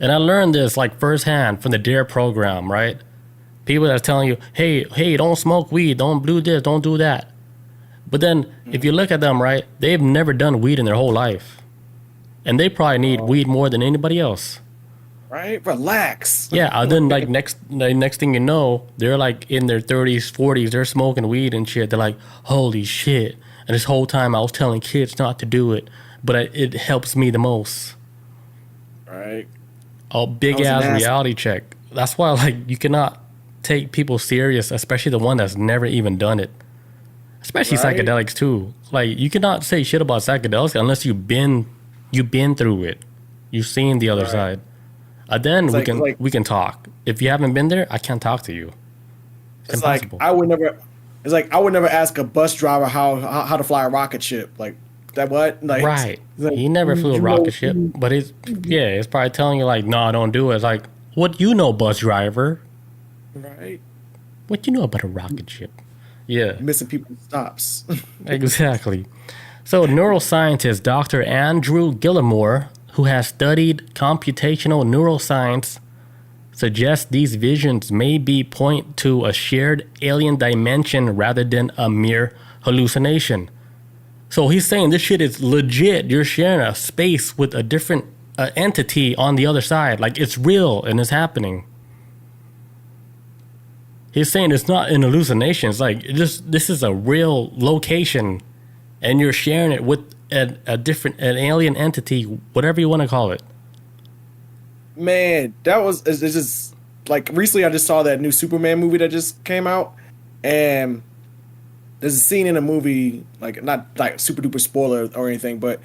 Speaker 1: And I learned this like firsthand from the DARE program, right? People that's telling you, hey, don't smoke weed, don't do this, don't do that. But then if you look at them, right, they've never done weed in their whole life. And they probably need weed more than anybody else.
Speaker 2: Right? Relax.
Speaker 1: Yeah, and then like next thing you know, they're like in their 30s, 40s, they're smoking weed and shit. They're like, holy shit. And this whole time I was telling kids not to do it, but it helps me the most.
Speaker 2: Right.
Speaker 1: A big ass reality check. That's why like you cannot take people serious, especially the one that's never even done it. Especially psychedelics too. Like you cannot say shit about psychedelics unless you've been through it. You've seen the other side. Then we can talk. If you haven't been there, I can't talk to you. It's impossible.
Speaker 2: I would never ask a bus driver how to fly a rocket ship. Like that what? Like,
Speaker 1: right.
Speaker 2: Like,
Speaker 1: he never flew a rocket ship, but it's probably telling you like, no, don't do it. It's like, what you know, bus driver?
Speaker 2: Right.
Speaker 1: What you know about a rocket ship? Yeah.
Speaker 2: Missing people's stops.
Speaker 1: Exactly. So neuroscientist Dr. Andrew Gallimore, who has studied computational neuroscience, suggests these visions may point to a shared alien dimension rather than a mere hallucination. So he's saying this shit is legit. You're sharing a space with a different entity on the other side. Like it's real and it's happening. He's saying it's not an hallucination. It's like this is a real location and you're sharing it with an alien entity, whatever you want to call it.
Speaker 2: Man, it's just like recently I just saw that new Superman movie that just came out, and there's a scene in the movie, like not like super duper spoiler or anything, but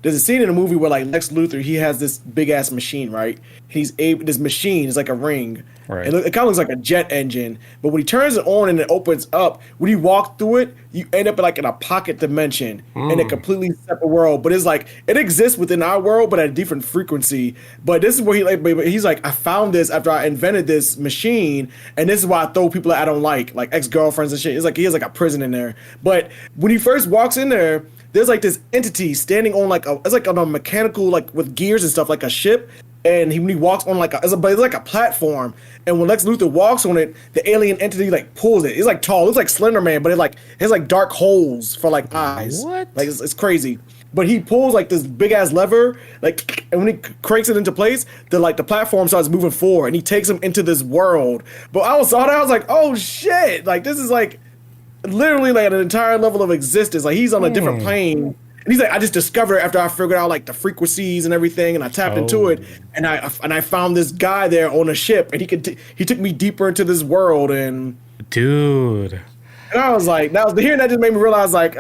Speaker 2: there's a scene in the movie where like Lex Luthor, he has this big ass machine, right? This machine is like a ring. Right. It kind of looks like a jet engine, but when he turns it on and it opens up, when you walk through it, you end up like in a pocket dimension in a completely separate world. But it's like it exists within our world, but at a different frequency. But this is where he's like, I found this after I invented this machine, and this is why I throw people that I don't like ex-girlfriends and shit. It's like he has like a prison in there. But when he first walks in there, there's like this entity standing on it's like on a mechanical, like with gears and stuff, like a ship. And when he walks on it's like a platform. And when Lex Luthor walks on it, the alien entity like pulls it. It's like tall. It looks like Slender Man, but it has like dark holes for like eyes.
Speaker 1: What?
Speaker 2: Like it's crazy. But he pulls like this big ass lever, like, and when he cranks it into place, the platform starts moving forward, and he takes him into this world. But I was like, oh shit! Like this is like literally like an entire level of existence. Like he's on a different plane. And he's like, I just discovered it after I figured out like the frequencies and everything, and I tapped into it, and I found this guy there on a ship, and he took me deeper into this world, and
Speaker 1: dude,
Speaker 2: and I was like, hearing that just made me realize like,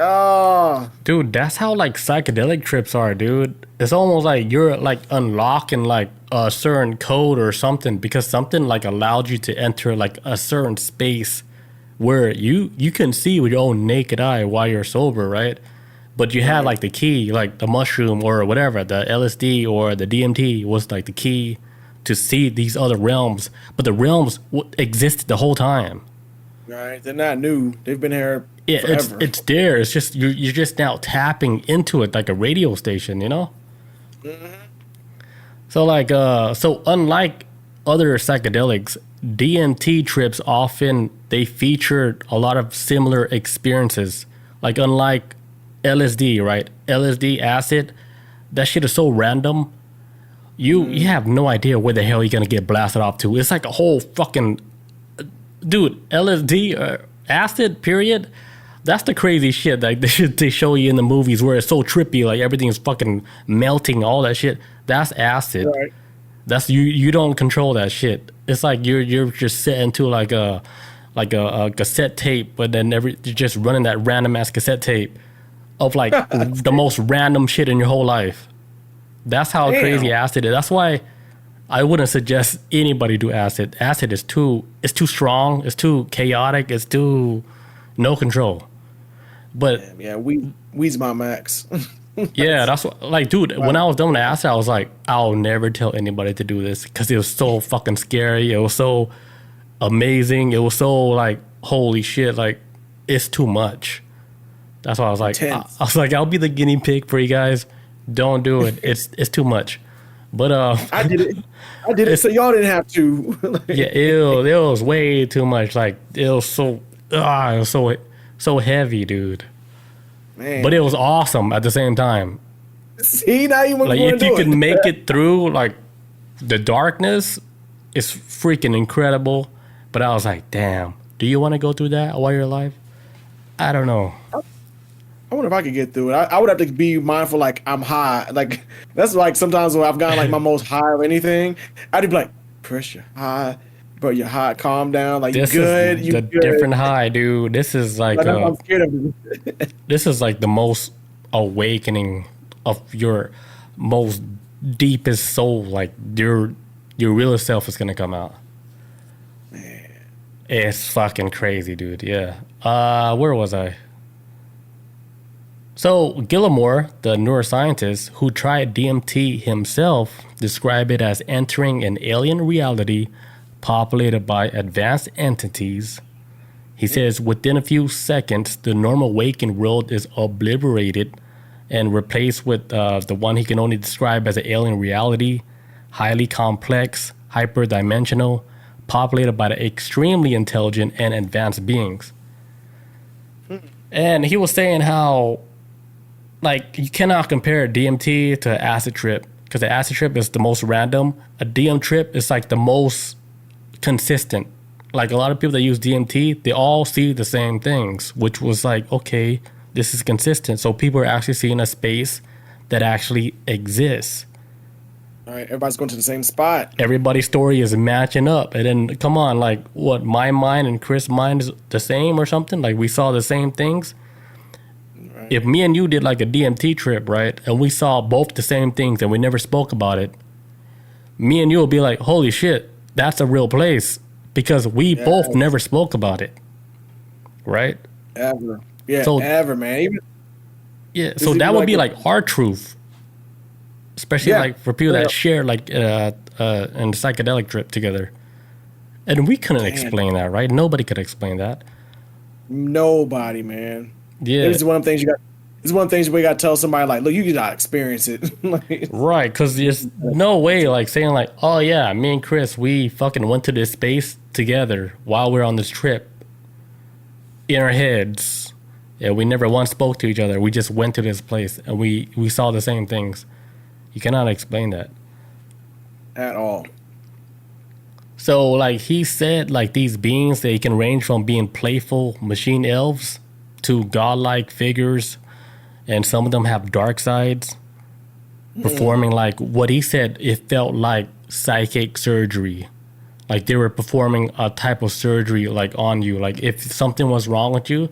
Speaker 1: dude, that's how like psychedelic trips are, dude. It's almost like you're like unlocking like a certain code or something because something like allowed you to enter like a certain space where you can see with your own naked eye while you're sober, right? But you had like the key, like the mushroom or whatever, the LSD or the DMT was like the key to see these other realms. But the realms existed the whole time.
Speaker 2: Right, they're not new. They've been here forever.
Speaker 1: It's there. It's just you're just now tapping into it like a radio station, you know? Mm-hmm. So like so unlike other psychedelics, DMT trips often they featured a lot of similar experiences. Like unlike LSD, right? LSD, acid, that shit is so random. You have no idea where the hell you're gonna get blasted off to. It's like a whole fucking dude. LSD, acid, period. That's the crazy shit. Like they show you in the movies where it's so trippy, like everything's fucking melting, all that shit. That's acid. Right. That's you don't control that shit. It's like you're just set into like a like a cassette tape, but then just running that random ass cassette tape of like the most random shit in your whole life. That's how crazy acid is. That's why I wouldn't suggest anybody do acid. Acid is too strong. It's too chaotic. It's too no control. But
Speaker 2: weed's my max.
Speaker 1: yeah, that's what, like, dude, when I was done with acid, I was like, I'll never tell anybody to do this because it was so fucking scary. It was so amazing. It was so like, holy shit, like, it's too much. That's why I was like, I was like, I'll be the guinea pig for you guys. Don't do it. It's too much. But
Speaker 2: I did it so y'all didn't have to.
Speaker 1: Yeah, it was way too much. Like, it was so heavy, dude. Man. But it was awesome at the same time.
Speaker 2: See, now you want
Speaker 1: like, if you can make it through like the darkness, it's freaking incredible. But I was like, damn, do you want to go through that while you're alive? I don't know.
Speaker 2: I wonder if I could get through it. I would have to be mindful, like, I'm high. Like, that's like sometimes when I've gotten like my most high of anything, I'd be like, pressure high, but you're high, calm down, like,
Speaker 1: this
Speaker 2: you good.
Speaker 1: You good. Different high, dude. This is like
Speaker 2: I'm scared of it.
Speaker 1: This is like the most awakening of your most deepest soul. Like, your real self is gonna come out. Man, it's fucking crazy, dude. Yeah. Where was I? So Gallimore, the neuroscientist who tried DMT himself, described it as entering an alien reality populated by advanced entities. He says within a few seconds, the normal waking world is obliterated and replaced with the one he can only describe as an alien reality, highly complex, hyperdimensional, populated by the extremely intelligent and advanced beings. And he was saying how, like, you cannot compare DMT to an acid trip because the acid trip is the most random. A DM trip is like the most consistent. Like, a lot of people that use DMT, they all see the same things, which was like, okay, this is consistent. So people are actually seeing a space that actually exists.
Speaker 2: All right, everybody's going to the same spot.
Speaker 1: Everybody's story is matching up. And then, come on, like, what, my mind and Chris' mind is the same or something? Like, we saw the same things. If me and you did like a DMT trip, right, and we saw both the same things and we never spoke about it, me and you will be like, holy shit, that's a real place, because we both never spoke about it, right?
Speaker 2: Ever. Yeah, so, ever, man.
Speaker 1: So that would be like our truth, especially like for people that share like a psychedelic trip together. And we couldn't explain that, right? Nobody could explain that.
Speaker 2: Nobody, man.
Speaker 1: Yeah,
Speaker 2: it's one of the things you got. It's one of the things we got to tell somebody, like, look, you gotta experience it. Like,
Speaker 1: right? Because there's no way, like, saying like, oh yeah, me and Chris, we fucking went to this space together while we're on this trip in our heads, and we never once spoke to each other. We just went to this place and we saw the same things. You cannot explain that
Speaker 2: at all.
Speaker 1: So, like, he said, like, these beings, they can range from being playful machine elves to godlike figures, and some of them have dark sides, performing like what he said, it felt like psychic surgery. Like they were performing a type of surgery like on you. Like if something was wrong with you,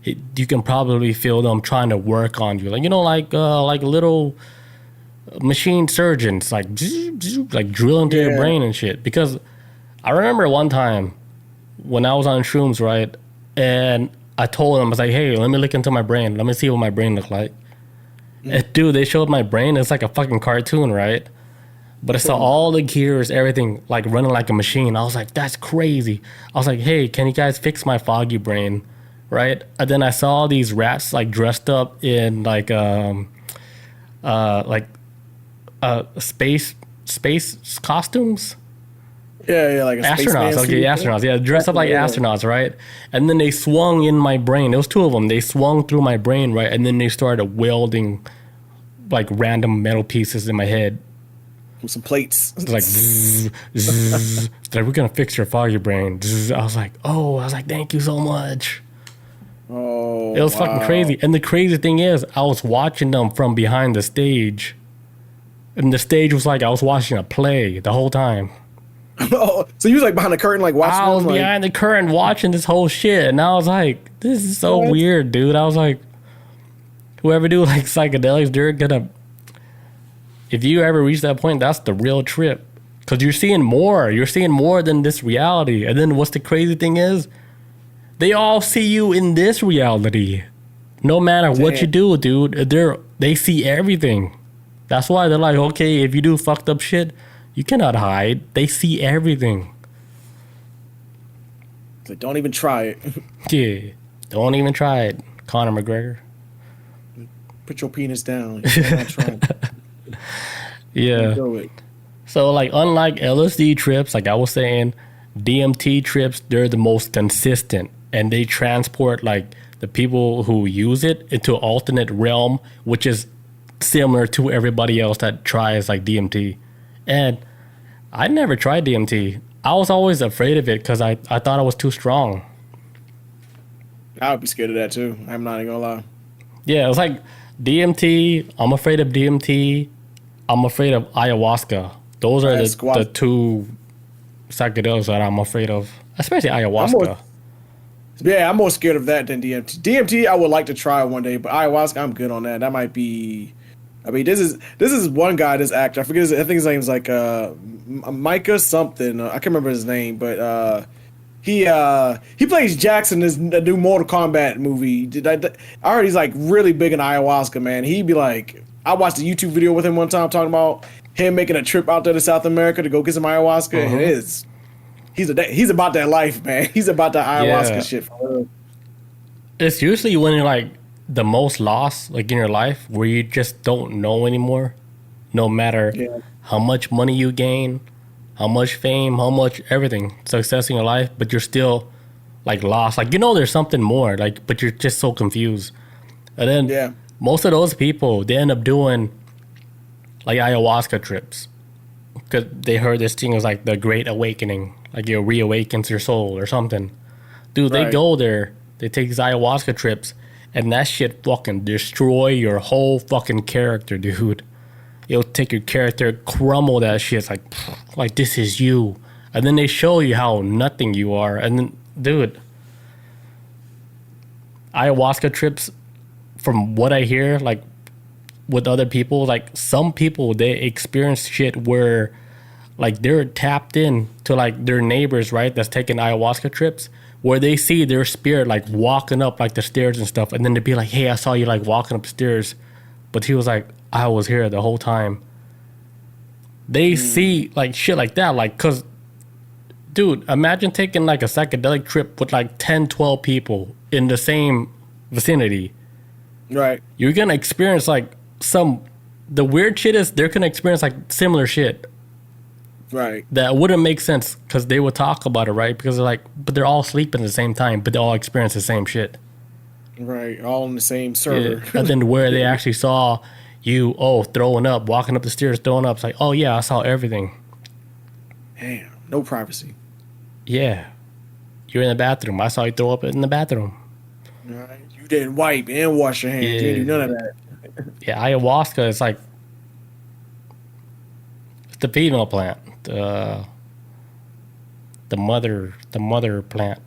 Speaker 1: you can probably feel them trying to work on you. Like, you know, like little machine surgeons, like drill into your brain and shit. Because I remember one time when I was on shrooms, right, and I told them, I was like, hey, let me look into my brain. Let me see what my brain looked like. And dude, they showed my brain. It's like a fucking cartoon, right? But I saw all the gears, everything, like running like a machine. I was like, that's crazy. I was like, hey, can you guys fix my foggy brain, right? And then I saw these rats like dressed up in like space costumes.
Speaker 2: Yeah, like a
Speaker 1: astronauts. Okay, astronauts. Yeah, dressed up like astronauts, right? And then they swung in my brain. There was two of them. They swung through my brain, right? And then they started welding like random metal pieces in my head.
Speaker 2: With some plates.
Speaker 1: It's like, zzz, zzz. Like, we're gonna fix your foggy brain. Zzz. I was like, thank you so much.
Speaker 2: Oh,
Speaker 1: it was fucking crazy. And the crazy thing is, I was watching them from behind the stage, and the stage was like I was watching a play the whole time.
Speaker 2: Oh, so you was like behind the curtain, like watching.
Speaker 1: I was behind the curtain watching this whole shit, and I was like, "This is so weird, dude." I was like, "Whoever do like psychedelics, they're gonna. If you ever reach that point, that's the real trip, because you're seeing more. You're seeing more than this reality. And then what's the crazy thing is, they all see you in this reality, no matter what you do, dude. They see everything. That's why they're like, okay, if you do fucked up shit, you cannot hide. They see everything."
Speaker 2: Like, don't even try it.
Speaker 1: Yeah, don't even try it, Conor McGregor.
Speaker 2: Put your penis down. You're not trying.
Speaker 1: Yeah. So, like, unlike LSD trips, like I was saying, DMT trips, they're the most consistent, and they transport, like, the people who use it into an alternate realm, which is similar to everybody else that tries, like, DMT. And I never tried DMT. I was always afraid of it because I thought I was too strong.
Speaker 2: I would be scared of that too. I'm not even gonna lie.
Speaker 1: Yeah, it was like DMT. I'm afraid of DMT. I'm afraid of ayahuasca. Those are the two psychedelics that I'm afraid of, especially ayahuasca.
Speaker 2: I'm more scared of that than DMT. DMT, I would like to try one day, but ayahuasca, I'm good on that. That might be. I mean, this is one guy, this actor. I forget. I think his name's like Micah something. I can't remember his name, but he plays Jackson in the new Mortal Kombat movie. I heard he's like really big in ayahuasca, man. He'd be like, I watched a YouTube video with him one time talking about him making a trip out there to South America to go get some ayahuasca. And he's about that life, man. He's about that ayahuasca shit. For real.
Speaker 1: It's usually when you're like the most lost, like in your life, where you just don't know anymore, no matter how much money you gain, how much fame, how much everything, success in your life, but you're still like lost. Like, you know, there's something more, like, but you're just so confused. And then most of those people, they end up doing like ayahuasca trips because they heard this thing is like the Great Awakening, like it reawakens your soul or something. Dude, they go there, they take these ayahuasca trips, and that shit fucking destroy your whole fucking character, dude. It'll take your character, crumble that shit. It's like this is you. And then they show you how nothing you are. And then, dude, ayahuasca trips, from what I hear, like, with other people, like, some people, they experience shit where, like, they're tapped in to, like, their neighbors, right, that's taking ayahuasca trips, where they see their spirit, like, walking up, like, the stairs and stuff, and then they'd be like, hey, I saw you, like, walking upstairs. But he was like, I was here the whole time. They see, like, shit like that, like, because, dude, imagine taking, like, a psychedelic trip with, like, 10, 12 people in the same vicinity.
Speaker 2: Right.
Speaker 1: You're going to experience, like, the weird shit is they're going to experience, like, similar shit.
Speaker 2: Right.
Speaker 1: That wouldn't make sense because they would talk about it, right? Because they're like, but they're all sleeping at the same time, but they all experience the same shit.
Speaker 2: Right. All on the same server.
Speaker 1: Yeah. And then where they actually saw you, throwing up, walking up the stairs, throwing up. It's like, oh, yeah, I saw everything.
Speaker 2: Damn. No privacy.
Speaker 1: Yeah. You're in the bathroom. I saw you throw up in the bathroom.
Speaker 2: Right. You didn't wipe and wash your hands. You didn't do none of that.
Speaker 1: Yeah, ayahuasca is like, it's the female plant. The mother plant.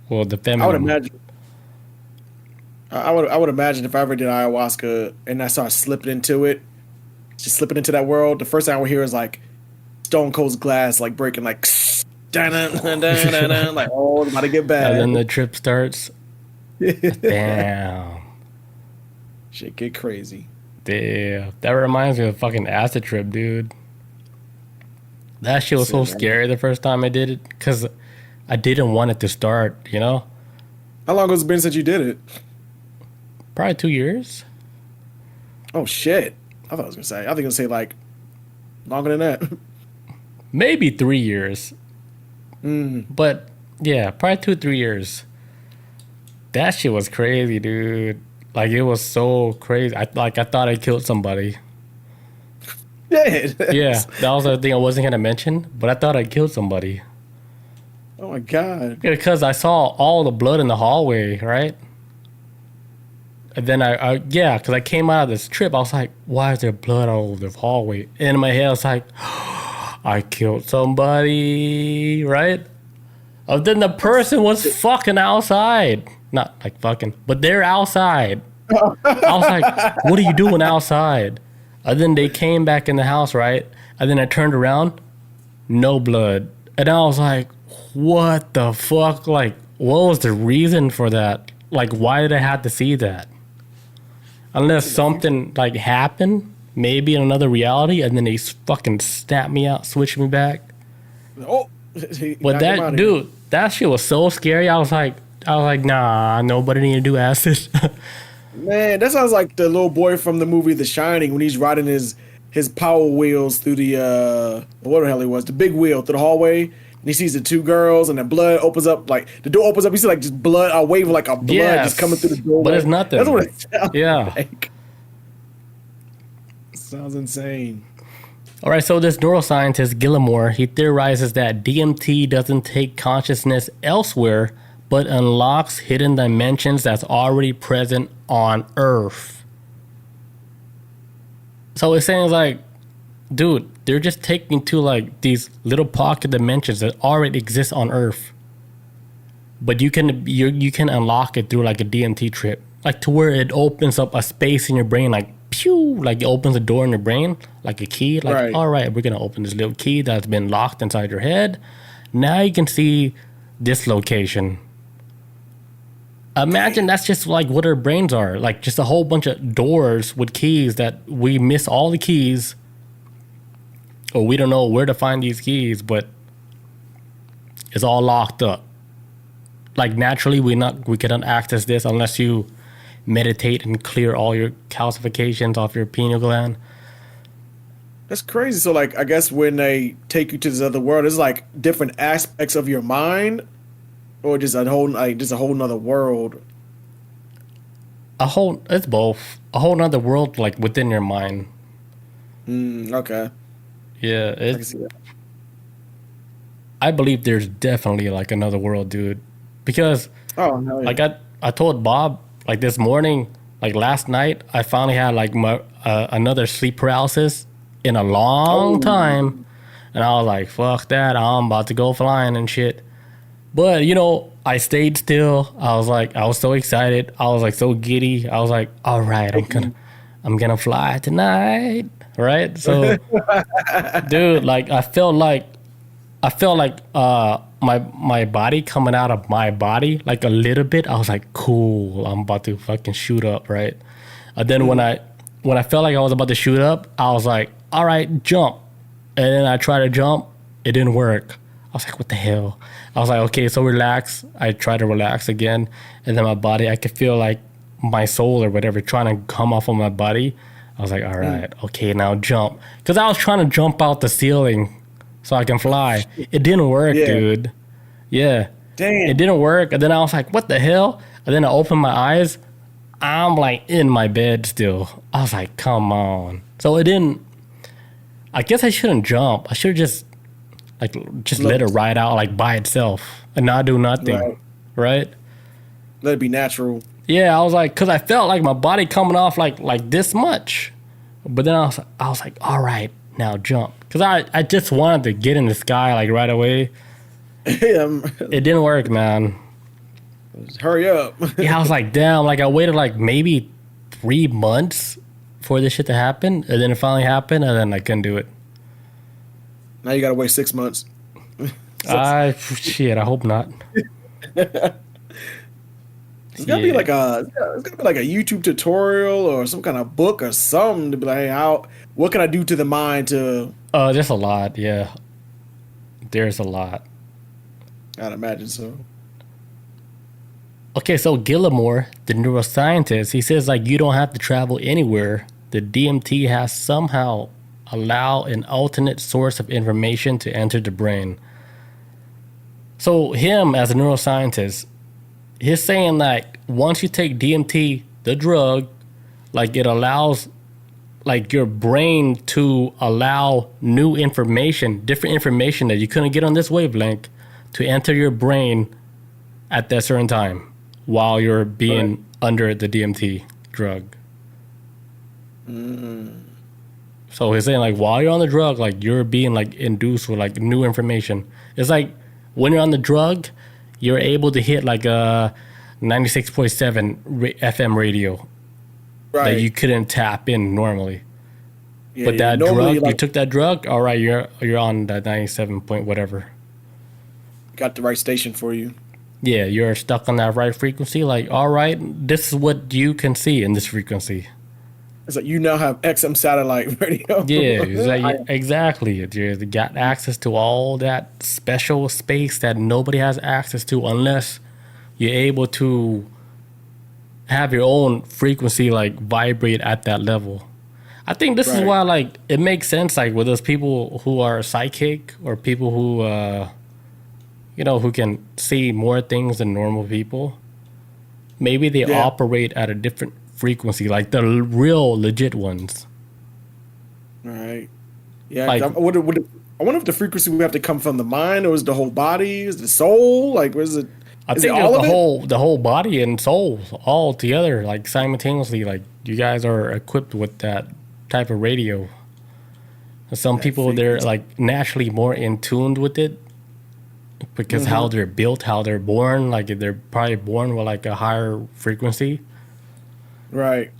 Speaker 1: Well, the feminine.
Speaker 2: I would imagine if I ever did ayahuasca and I started slipping into it, just slipping into that world, the first thing I would hear is like Stone Cold's glass like breaking, like like, oh, it's about to get bad.
Speaker 1: And then the trip starts. Damn.
Speaker 2: Shit get crazy.
Speaker 1: Damn. That reminds me of a fucking acid trip, dude. That shit was so scary the first time I did it because I didn't want it to start, you know?
Speaker 2: How long has it been since you did it?
Speaker 1: Probably 2 years.
Speaker 2: Oh, shit. I thought I was going to say. I think I was going to say, like, longer than that.
Speaker 1: Maybe 3 years. But, yeah, probably 2-3 years. That shit was crazy, dude. Like, it was so crazy. I thought I killed somebody.
Speaker 2: Yeah.
Speaker 1: Yeah, that was the thing I wasn't going to mention, but I thought I killed somebody.
Speaker 2: Oh, my God.
Speaker 1: Because I saw all the blood in the hallway, right? And then because I came out of this trip, I was like, why is there blood all over the hallway? And in my head, I was like, I killed somebody, right? Then the person was fucking outside. Not like fucking, but they're outside. I was like, what are you doing outside? And then they came back in the house, right? And then I turned around, no blood. And I was like, what the fuck? Like, what was the reason for that? Like, why did I have to see that? Unless something like happened, maybe in another reality, and then they fucking snap me out, switch me back.
Speaker 2: Oh,
Speaker 1: but that dude, that shit was so scary. I was like, nah, nobody need to do acid.
Speaker 2: Man, that sounds like the little boy from the movie The Shining when he's riding his power wheels through the what the hell it was, the big wheel through the hallway, and he sees the two girls and the blood opens up, like the door opens up, you see like just blood, a wave of like a blood just coming through the doorway.
Speaker 1: But it's nothing.
Speaker 2: That's what it sounds
Speaker 1: yeah.
Speaker 2: like. Sounds insane.
Speaker 1: All right, so this neuroscientist Gallimore, he theorizes that DMT doesn't take consciousness elsewhere, but unlocks hidden dimensions that's already present on Earth. So it sounds like, dude, they're just taking to like these little pocket dimensions that already exist on Earth, but you can unlock it through like a DMT trip, like to where it opens up a space in your brain, like pew, like it opens a door in your brain, like a key. Like, right. All right, we're gonna open this little key that's been locked inside your head. Now you can see this location. Imagine that's just like what our brains are, like just a whole bunch of doors with keys that we miss all the keys, or we don't know where to find these keys, but it's all locked up. Like naturally, we cannot access this unless you meditate and clear all your calcifications off your pineal gland.
Speaker 2: That's crazy. So like, I guess when they take you to this other world, it's like different aspects of your mind. Or just a whole nother world.
Speaker 1: It's both. A whole nother world, like within your mind.
Speaker 2: Okay.
Speaker 1: Yeah, I believe there's definitely like another world, dude. Because, like I told Bob, like this morning, like last night, I finally had like my another sleep paralysis in a long time, and I was like, fuck that, I'm about to go flying and shit. But, you know, I stayed still. I was so excited. I was like so giddy. I was like, all right, I'm gonna fly tonight. Right? So, dude, like I felt like my body coming out of my body, like a little bit. I was like, cool, I'm about to fucking shoot up, right? And then when I felt like I was about to shoot up, I was like, all right, jump. And then I tried to jump. It didn't work. I was like, what the hell? I was like, okay, so relax. I tried to relax again. And then my body, I could feel like my soul or whatever trying to come off of my body. I was like, all right, okay, now jump. Because I was trying to jump out the ceiling so I can fly. It didn't work, dude. Yeah. Damn. It didn't work. And then I was like, what the hell? And then I opened my eyes. I'm like in my bed still. I was like, come on. So it didn't, I guess I shouldn't jump. I should have just let it ride out like by itself and not do nothing, right?
Speaker 2: Let it be natural.
Speaker 1: Yeah, I was like, because I felt like my body coming off like this much, but then I was like, all right, now jump, because I just wanted to get in the sky like right away. It didn't work, man.
Speaker 2: Hurry up.
Speaker 1: Yeah, I was like, damn, like I waited like maybe 3 months for this shit to happen, and then it finally happened, and then I couldn't do it.
Speaker 2: Now you gotta wait 6 months.
Speaker 1: Shit, I hope not.
Speaker 2: It's gotta be like a YouTube tutorial or some kind of book or something to be like, hey, what can I do to the mind to?
Speaker 1: There's a lot, yeah. There's a lot.
Speaker 2: I'd imagine so.
Speaker 1: Okay, so Gallimore, the neuroscientist, he says like you don't have to travel anywhere. The DMT has somehow allow an alternate source of information to enter the brain. So him as a neuroscientist, he's saying like once you take DMT, the drug, like it allows like your brain to allow new information, different information that you couldn't get on this wavelength to enter your brain at that certain time while you're being under the DMT drug. So he's saying like while you're on the drug, like you're being like induced with like new information. It's like when you're on the drug, you're able to hit like a 96.7 FM radio that you couldn't tap in normally. Yeah, but that drug, like, you took that drug, all right, you're on that 97 point whatever.
Speaker 2: Got the right station for you.
Speaker 1: Yeah, you're stuck on that right frequency. Like, all right, this is what you can see in this frequency.
Speaker 2: It's like you now have XM satellite radio.
Speaker 1: Yeah, exactly. You got access to all that special space that nobody has access to unless you're able to have your own frequency like vibrate at that level. I think this is why like it makes sense like with those people who are psychic or people who who can see more things than normal people. Maybe they operate at a different frequency, like the real legit ones.
Speaker 2: Right. Yeah.
Speaker 1: Like,
Speaker 2: I wonder if the frequency would have to come from the mind, or is the whole body, is the soul? Like, was it?
Speaker 1: I think the whole body and soul all together, like simultaneously. Like you guys are equipped with that type of radio. Some people they're like naturally more in tuned with it because how they're built, how they're born. Like they're probably born with like a higher frequency.
Speaker 2: Right.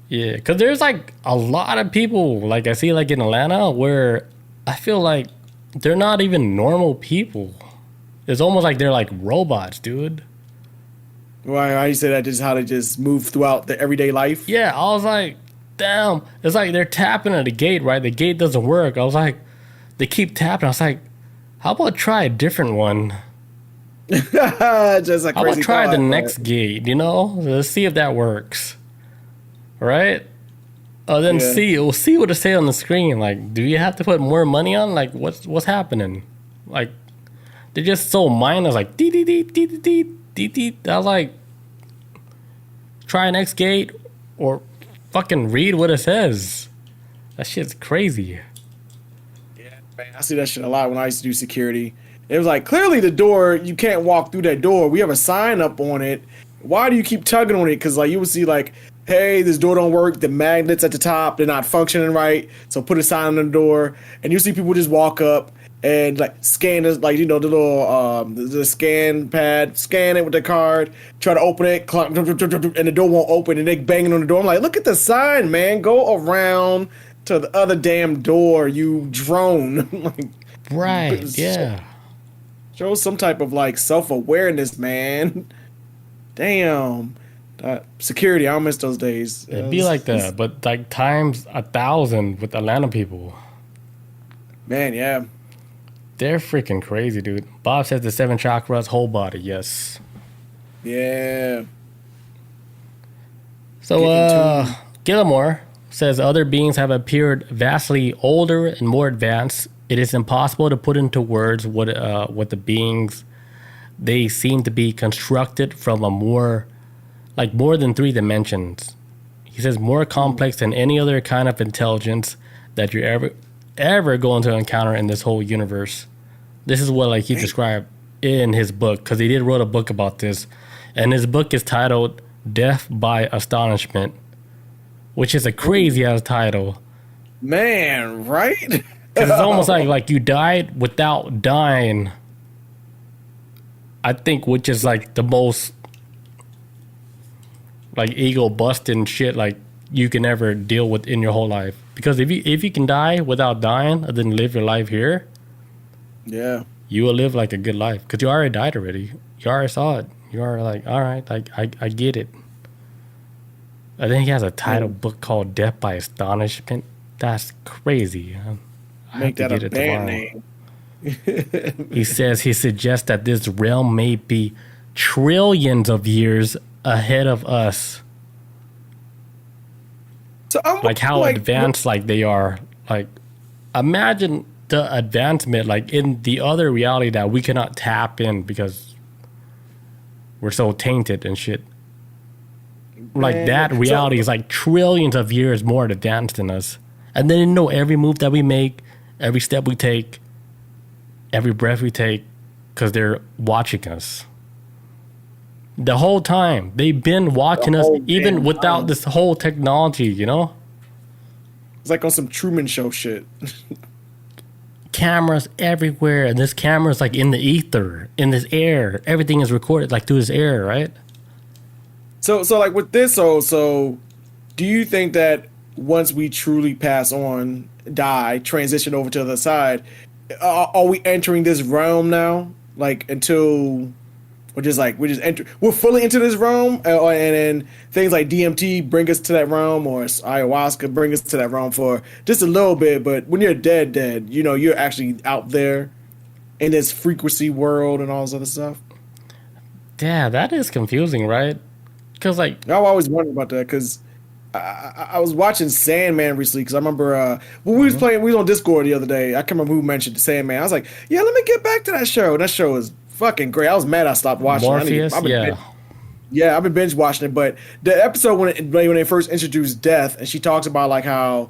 Speaker 1: Yeah, because there's like a lot of people, like I see like in Atlanta, where I feel like they're not even normal people. It's almost like they're like robots, dude.
Speaker 2: Why? How you say that? Just how they just move throughout the everyday life?
Speaker 1: Yeah, I was like, damn. It's like they're tapping at the gate, right? The gate doesn't work. I was like, they keep tapping. I was like, how about try a different one?
Speaker 2: Just a crazy
Speaker 1: how about try
Speaker 2: thought,
Speaker 1: the next gate, Let's see if that works. Right? Oh, then we'll see what it say on the screen. Like, do you have to put more money on? Like, what's happening? Like, they're just so mindless. Like, dee dee dee dee dee dee dee. I was like, try next gate or fucking read what it says. That shit's crazy.
Speaker 2: Yeah, man, I see that shit a lot when I used to do security. It was like, clearly the door, you can't walk through that door. We have a sign up on it. Why do you keep tugging on it? Because like you would see like, hey, this door don't work. The magnets at the top, they're not functioning right. So put a sign on the door. And you see people just walk up and like scan this, like, the little the scan pad, scan it with the card, try to open it, and the door won't open, and they banging on the door. I'm like, look at the sign, man. Go around to the other damn door, you drone. Like,
Speaker 1: right, yeah.
Speaker 2: Show some type of like self-awareness, man. Damn. Security, I miss those days.
Speaker 1: It'd be like that, but like times 1,000 with Atlanta people.
Speaker 2: Man, yeah.
Speaker 1: They're freaking crazy, dude. Bob says the 7 chakras, whole body, yes.
Speaker 2: Yeah.
Speaker 1: So, Gallimore says other beings have appeared vastly older and more advanced. It is impossible to put into words what the beings, they seem to be constructed from a more than 3 dimensions. He says more complex than any other kind of intelligence that you're ever going to encounter in this whole universe. This is what he described in his book, because he did wrote a book about this, and his book is titled Death by Astonishment, which is a crazy ass title.
Speaker 2: Man, right?
Speaker 1: Because it's almost like you died without dying. I think, which is like the most ego busting shit you can ever deal with in your whole life. Because if you can die without dying and then live your life here,
Speaker 2: yeah,
Speaker 1: you will live like a good life. Because you already died already. You already saw it. You are like, all right, I get it. I think he has a title book called Death by Astonishment. That's crazy.
Speaker 2: Make that a band name.
Speaker 1: He suggests that this realm may be trillions of years ahead of us.
Speaker 2: So
Speaker 1: how advanced they are. Imagine the advancement in the other reality that we cannot tap in because we're so tainted and shit. That reality is trillions of years more advanced than us. And they know every move that we make, every step we take, every breath we take, because they're watching us. The whole time. They've been watching us even without this whole technology,
Speaker 2: It's like on some Truman Show shit.
Speaker 1: Cameras everywhere, and this camera is like in the ether, in this air. Everything is recorded like through this air, right?
Speaker 2: So like with this, so do you think that once we truly pass on, die, transition over to the other side, are we entering this realm now? Like until we're fully into this realm, and then things like DMT bring us to that realm, or ayahuasca bring us to that realm for just a little bit. But when you're dead, you know, you're actually out there in this frequency world and all this other stuff.
Speaker 1: Yeah, that is confusing, right? Because like
Speaker 2: I always wondered about that because I was watching Sandman recently because I remember when we was playing, we was on Discord the other day. I can't remember who mentioned Sandman. I was like, yeah, let me get back to that show. And that show is fucking great. I was mad I stopped watching.
Speaker 1: Morpheus,
Speaker 2: I've been binge watching it. But the episode when they first introduced death, and she talks about like how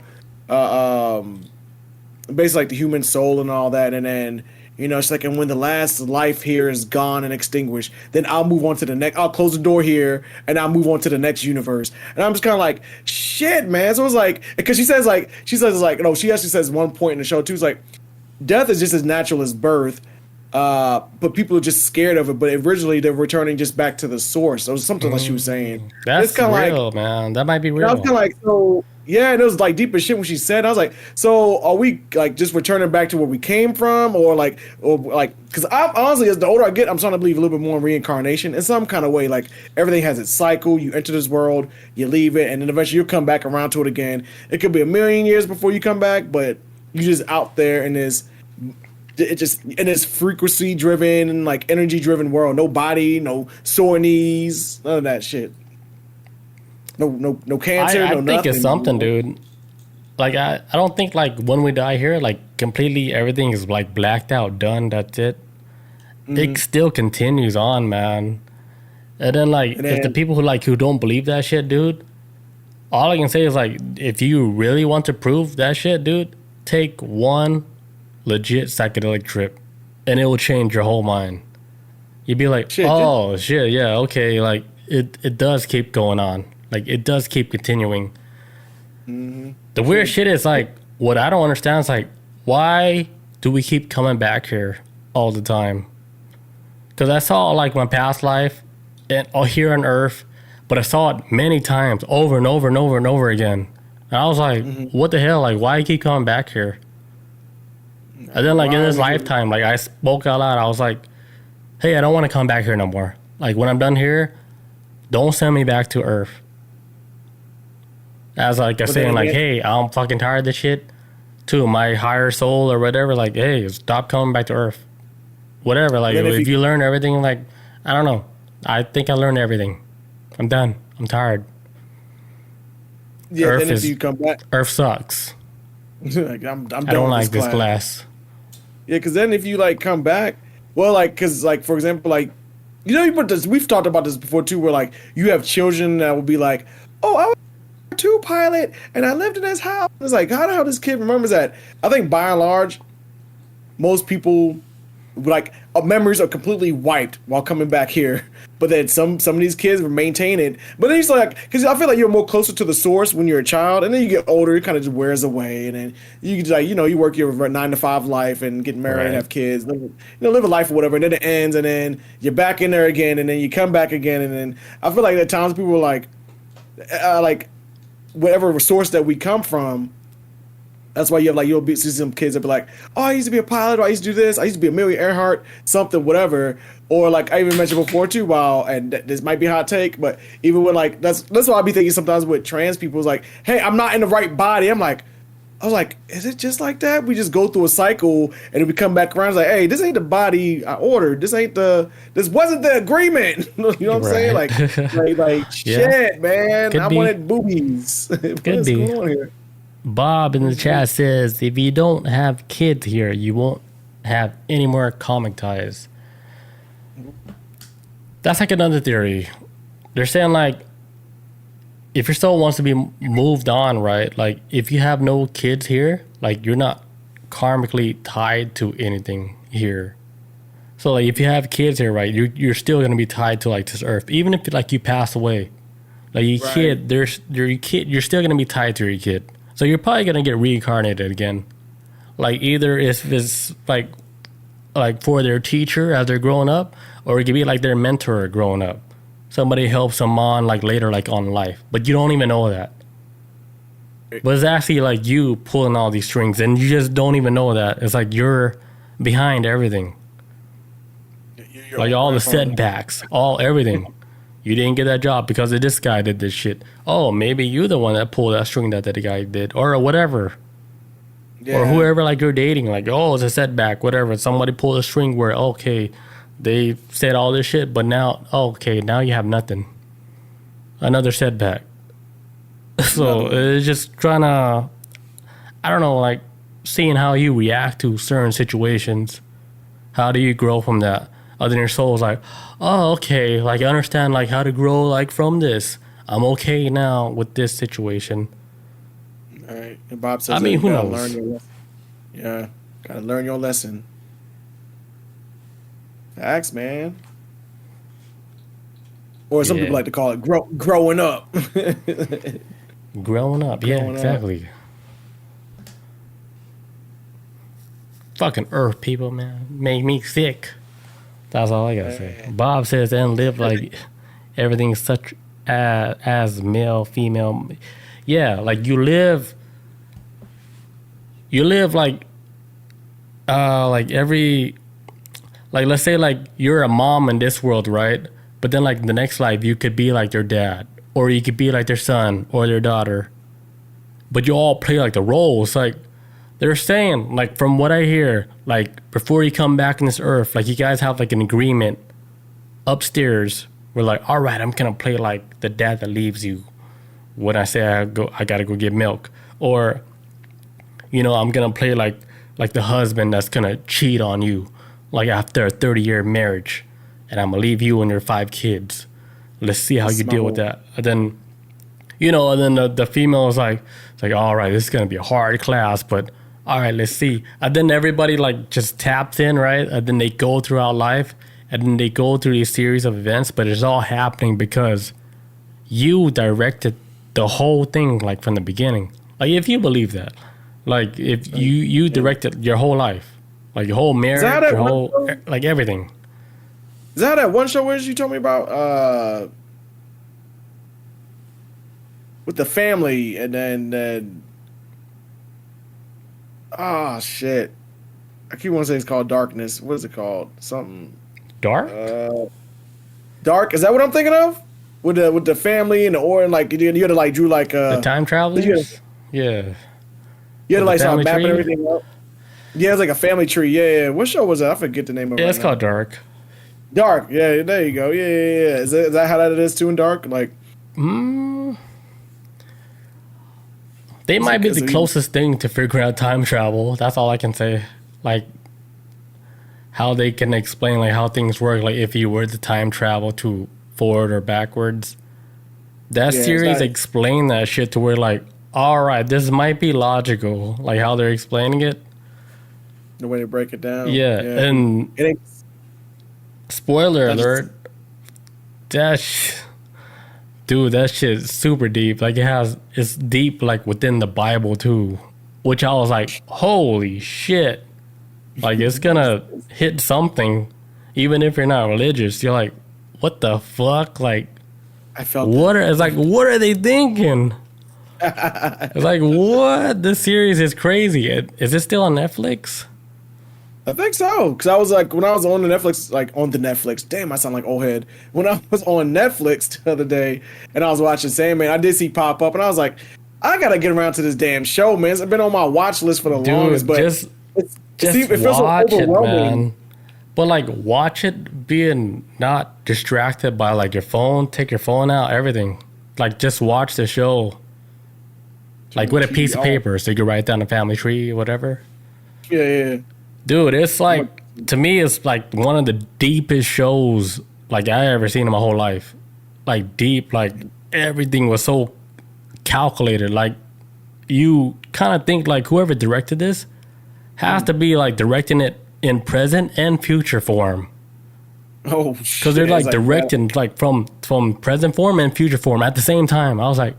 Speaker 2: basically like the human soul and all that, and then you know she's like, and when the last life here is gone and extinguished, then I'll move on to the next. I'll close the door here and I'll move on to the next universe. And I'm just kind of like, shit, man. So it was like, because she says no, she actually says one point in the show too. It's like death is just as natural as birth. But people are just scared of it. But originally, they're returning just back to the source. It was something like she was saying.
Speaker 1: That's kind of real, like, man. That might be real.
Speaker 2: I was kind of like, so yeah, and it was like deep as shit when she said. I was like, so are we like just returning back to where we came from, or because honestly, as the older I get, I'm starting to believe a little bit more in reincarnation in some kind of way. Like everything has its cycle. You enter this world, you leave it, and then eventually you'll come back around to it again. It could be a million years before you come back, but you're just out there in this. In this frequency driven, like energy driven world. No body, no sore knees, none of that shit. No cancer,
Speaker 1: I
Speaker 2: no
Speaker 1: think
Speaker 2: nothing.
Speaker 1: it's something, dude. Like I don't think like when we die here, like completely everything is like blacked out, done, that's it. It still continues on, man. And then if the people who don't believe that shit, dude, all I can say is like, if you really want to prove that shit, dude, take one legit psychedelic trip and it will change your whole mind. You'd be like, shit, yeah, okay, like it does keep going on, like it does keep continuing. The weird shit is like, what I don't understand is like, why do we keep coming back here all the time? Because I saw like my past life and here on earth, but I saw it many times over and over and over and over again, and I was like, what the hell, like why you keep coming back here? And then, like, in this lifetime, like, I spoke out loud. I was like, hey, I don't want to come back here no more. Like, when I'm done here, don't send me back to Earth. As, like, I'm saying, like, hey, I'm fucking tired of this shit. To my higher soul or whatever, like, hey, stop coming back to Earth. Whatever. Like, if you learn everything, like, I don't know. I think I learned everything. I'm done. I'm tired.
Speaker 2: Yeah, Earth then if you come back.
Speaker 1: Earth sucks.
Speaker 2: Like, I'm done
Speaker 1: I don't
Speaker 2: with
Speaker 1: like this class.
Speaker 2: Yeah, because then if you like come back, well, like, because like for example, like, you know, you put this. We've talked about this before too, where like you have children that will be like, oh, I was a R2 pilot and I lived in this house. It's like, how the hell this kid remembers that? I think by and large, most people like memories are completely wiped while coming back here. But then some of these kids maintain it. But then it's like, because I feel like you're more closer to the source when you're a child, and then you get older, it kind of just wears away, and then you like, you know, you work your 9-to-5 life and get married and have kids, live a life or whatever, and then it ends, and then you're back in there again, and then you come back again, and then I feel like at times people are like whatever source that we come from. That's why you have like, you'll see some kids that be like, oh, I used to be a pilot, or I used to do this, I used to be Amelia Earhart, something, whatever. Or like I even mentioned before too, and this might be a hot take, but even with like, that's what I be thinking sometimes with trans people is like, hey, I'm not in the right body. I was like, is it just like that? We just go through a cycle and then we come back around. It's like, hey, this ain't the body I ordered. This wasn't the agreement. You know what I'm saying? Like shit, man. I wanted boobies. What's going on here?
Speaker 1: Bob in the chat says, if you don't have kids here, you won't have any more comic ties. That's like another theory. They're saying like, if your soul wants to be moved on, right? Like if you have no kids here, like you're not karmically tied to anything here. So like if you have kids here, right, you're still gonna be tied to like this earth, even if like you pass away. Like your kid, you're still gonna be tied to your kid. So you're probably gonna get reincarnated again. Like either if it's like for their teacher as they're growing up, or it could be like their mentor growing up. Somebody helps them on like later, like on life, but you don't even know that. But it's actually like you pulling all these strings, and you just don't even know that. It's like you're behind everything, like all the setbacks, everything. You didn't get that job because of this guy did this shit. Oh, maybe you're the one that pulled that string that the guy did, or whatever. Yeah. Or whoever like you're dating, like, oh, it's a setback, whatever. Somebody pulled a string where, okay, they said all this shit, but now, okay, now you have nothing. Another setback. So it's just trying to, I don't know, like seeing how you react to certain situations. How do you grow from that? Other than your soul's like, oh, okay, like I understand like how to grow like from this. I'm okay now with this situation.
Speaker 2: All right. And Bob says,
Speaker 1: I mean, who knows?
Speaker 2: Learn your lesson. Yeah, gotta learn your lesson. Facts, man. Or some people like to call it growing up.
Speaker 1: Growing up, yeah, exactly. Fucking Earth people, man, make me sick. That's all I gotta say. Bob says, and live like everything's such as male, female. Yeah, like you live like every, like let's say like you're a mom in this world, right? But then like the next life you could be like their dad, or you could be like their son or their daughter. But you all play like the roles. Like they're saying, like from what I hear, like before you come back on this earth, like you guys have like an agreement upstairs. We're like, all right, I'm gonna play like the dad that leaves you when I say I gotta go get milk, or you know, I'm gonna play like the husband that's gonna cheat on you, like after a 30-year marriage, and I'm gonna leave you and your 5 kids. Let's see how you deal with that. And then, you know, and then the female is like, it's like, all right, this is gonna be a hard class, but all right, let's see. And then everybody like just taps in, right? And then they go throughout life, and then they go through these series of events, but it's all happening because you directed the whole thing, like from the beginning. Like if you believe that, like if you directed your whole life, like your whole marriage, your whole, like everything.
Speaker 2: Is that that one show where you told me about with the family, and then oh shit, I keep wanting to say it's called Darkness. What is it called? Something
Speaker 1: Dark?
Speaker 2: Dark. Is that what I'm thinking of? With the family and and like you had to like drew like
Speaker 1: the time travelers. Yeah.
Speaker 2: You had to like start mapping everything up. Yeah, it's like a family tree. Yeah. What show was that? I forget the name of it.
Speaker 1: Yeah, it's called Dark.
Speaker 2: Dark. Yeah, there you go. Yeah. Is that how that is too in Dark? Like,
Speaker 1: they might be the closest thing to figure out time travel. That's all I can say. Like, how they can explain like how things work. Like, if you were to time travel to forward or backwards, that series explained that shit to where like, all right, this might be logical. Like how they're explaining it.
Speaker 2: The way they break it down.
Speaker 1: Yeah. And spoiler alert, that shit is super deep. Like it's deep like within the Bible too, which I was like, holy shit. Like it's gonna hit something, even if you're not religious. You're like, what the fuck? Like,
Speaker 2: I felt
Speaker 1: what are they thinking? It's like, what? This series is crazy. Is it still on Netflix?
Speaker 2: I think so. Because I was like, when I was on the Netflix, damn, I sound like old head. When I was on Netflix the other day and I was watching Sandman, I did see pop up and I was like, I got to get around to this damn show, man. It's been on my watch list for the longest, but
Speaker 1: it feels watch so overwhelming. It, man. But like, watch it being not distracted by like your phone. Take your phone out, everything. Like, just watch the show. Like with a piece of paper, so you can write down the family tree or whatever.
Speaker 2: Yeah.
Speaker 1: Dude, it's like, to me, it's like one of the deepest shows like I ever seen in my whole life. Like deep, like everything was so calculated. Like you kind of think like whoever directed this has to be like directing it in present and future form.
Speaker 2: Oh, shit.
Speaker 1: Because they're like directing like from present form and future form at the same time. I was like,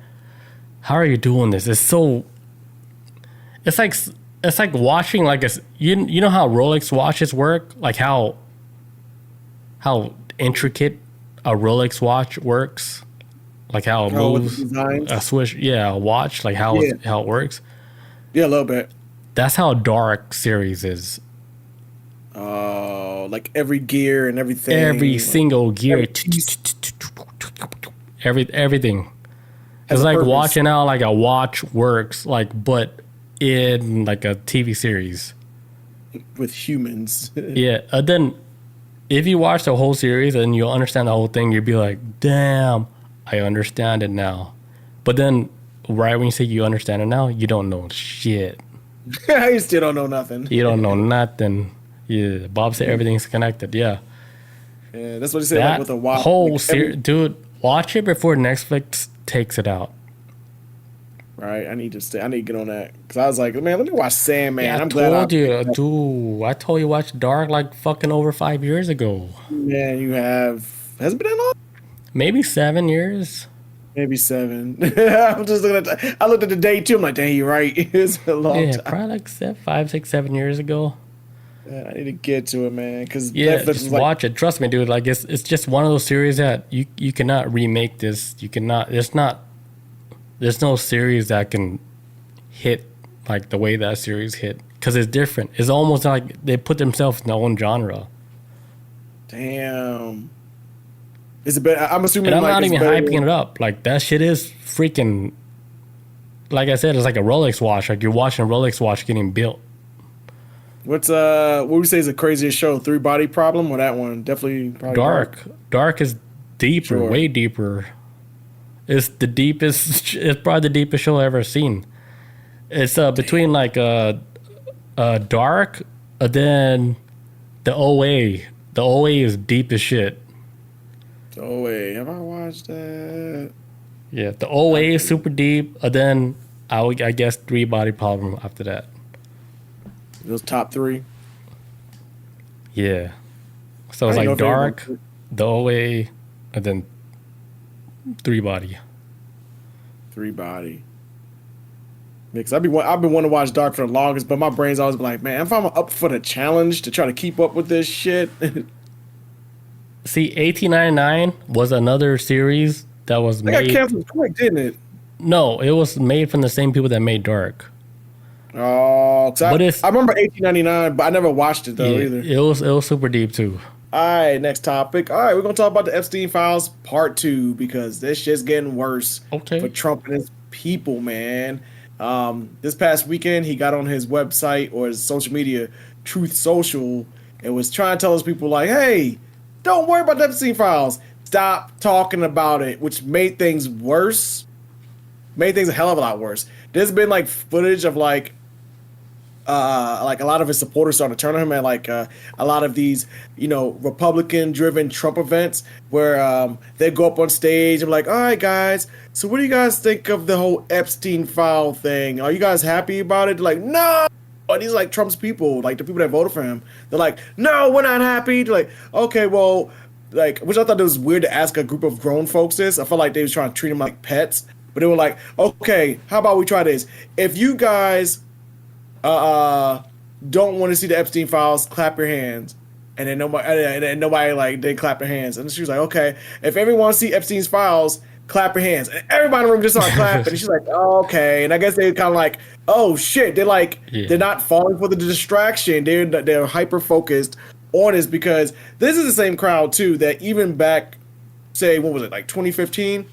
Speaker 1: how are you doing this? It's so it's like watching like you know how Rolex watches work, like how intricate a Rolex watch works, like how it moves, a switch, a watch, like how it works.
Speaker 2: Yeah, a little bit.
Speaker 1: That's how Dark series is.
Speaker 2: Oh, like every gear and everything.
Speaker 1: Every single gear. Everything. It's like watching how like a watch works, like, but in like a TV series.
Speaker 2: With humans.
Speaker 1: Yeah. And then if you watch the whole series and you'll understand the whole thing, you'll be like, damn, I understand it now. But then right when you say you understand it now, you don't know shit.
Speaker 2: You still don't know nothing.
Speaker 1: You don't know nothing. Yeah. Bob said everything's connected. Yeah.
Speaker 2: Yeah, that's what he said. Like with a watch.
Speaker 1: Whole series, dude, watch it before Netflix takes it out.
Speaker 2: Right, I need to get on that because I was like, man, let me watch Sandman.
Speaker 1: Yeah, I told you watch Dark like fucking over 5 years ago.
Speaker 2: Man, you have. Has it been that long?
Speaker 1: Maybe 7 years.
Speaker 2: Maybe 7. I'm just looking at. I looked at the date too. I'm like, dang, you're right. It's a long time.
Speaker 1: Probably like 5, 6, 7 years ago.
Speaker 2: Yeah, I need to get to it, man. Because
Speaker 1: just watch it. Trust me, dude. Like it's just one of those series that you cannot remake this. You cannot. There's no series that can hit like the way that series hit because it's different. It's almost like they put themselves in their own genre.
Speaker 2: Damn. Is it better? I'm assuming.
Speaker 1: And I'm not even hyping it up. Like that shit is freaking. Like I said, it's like a Rolex watch. Like you're watching a Rolex watch getting built.
Speaker 2: What would we say is the craziest show? 3 Body Problem or that one? Definitely probably
Speaker 1: Dark. Dark is deeper, way deeper. It's the deepest. It's probably the deepest show I've ever seen. It's between like Dark, then the OA. The OA is deep as shit.
Speaker 2: The OA. Have I watched that?
Speaker 1: Yeah, the OA is super deep. Then I guess 3 Body Problem after that.
Speaker 2: Those top 3.
Speaker 1: Yeah. So it's like Dark, the OA, and then 3 Body.
Speaker 2: 3 Body. Because I've been wanting to watch Dark for the longest, but my brain's always been like, man, if I'm up for the challenge to try to keep up with this shit.
Speaker 1: See, 1899 was another series that was made.
Speaker 2: It got canceled quick, didn't it?
Speaker 1: No, it was made from the same people that made Dark.
Speaker 2: Oh, I remember 1899, but I never watched it though either.
Speaker 1: It was super deep too.
Speaker 2: All right, next topic. All right, we're gonna talk about the Epstein Files Part 2 because this shit's getting worse for Trump and his people, man. This past weekend, he got on his website or his social media, Truth Social, and was trying to tell his people like, "Hey, don't worry about the Epstein Files. Stop talking about it," which made things worse. Made things a hell of a lot worse. There's been like footage of like a lot of his supporters starting to turn on him at like a lot of these, Republican-driven Trump events where they go up on stage and like, all right, guys, so what do you guys think of the whole Epstein file thing? Are you guys happy about it? They're like, no. And these like Trump's people, like the people that voted for him, they're like, no, we're not happy. They're like, okay, well, like, which I thought it was weird to ask a group of grown folks this. I felt like they was trying to treat them like pets, but they were like, okay, how about we try this? If you guys don't want to see the Epstein Files, clap your hands. And then nobody like they clap their hands. And she was like, okay, if everyone wants to see Epstein's files, clap your hands. And everybody in the room just started clapping. And she's like, oh, okay. And I guess they kind of like, oh shit, they're like, they're not falling for the distraction. They're hyper focused on this because this is the same crowd too that even back, say, what was it, like 2015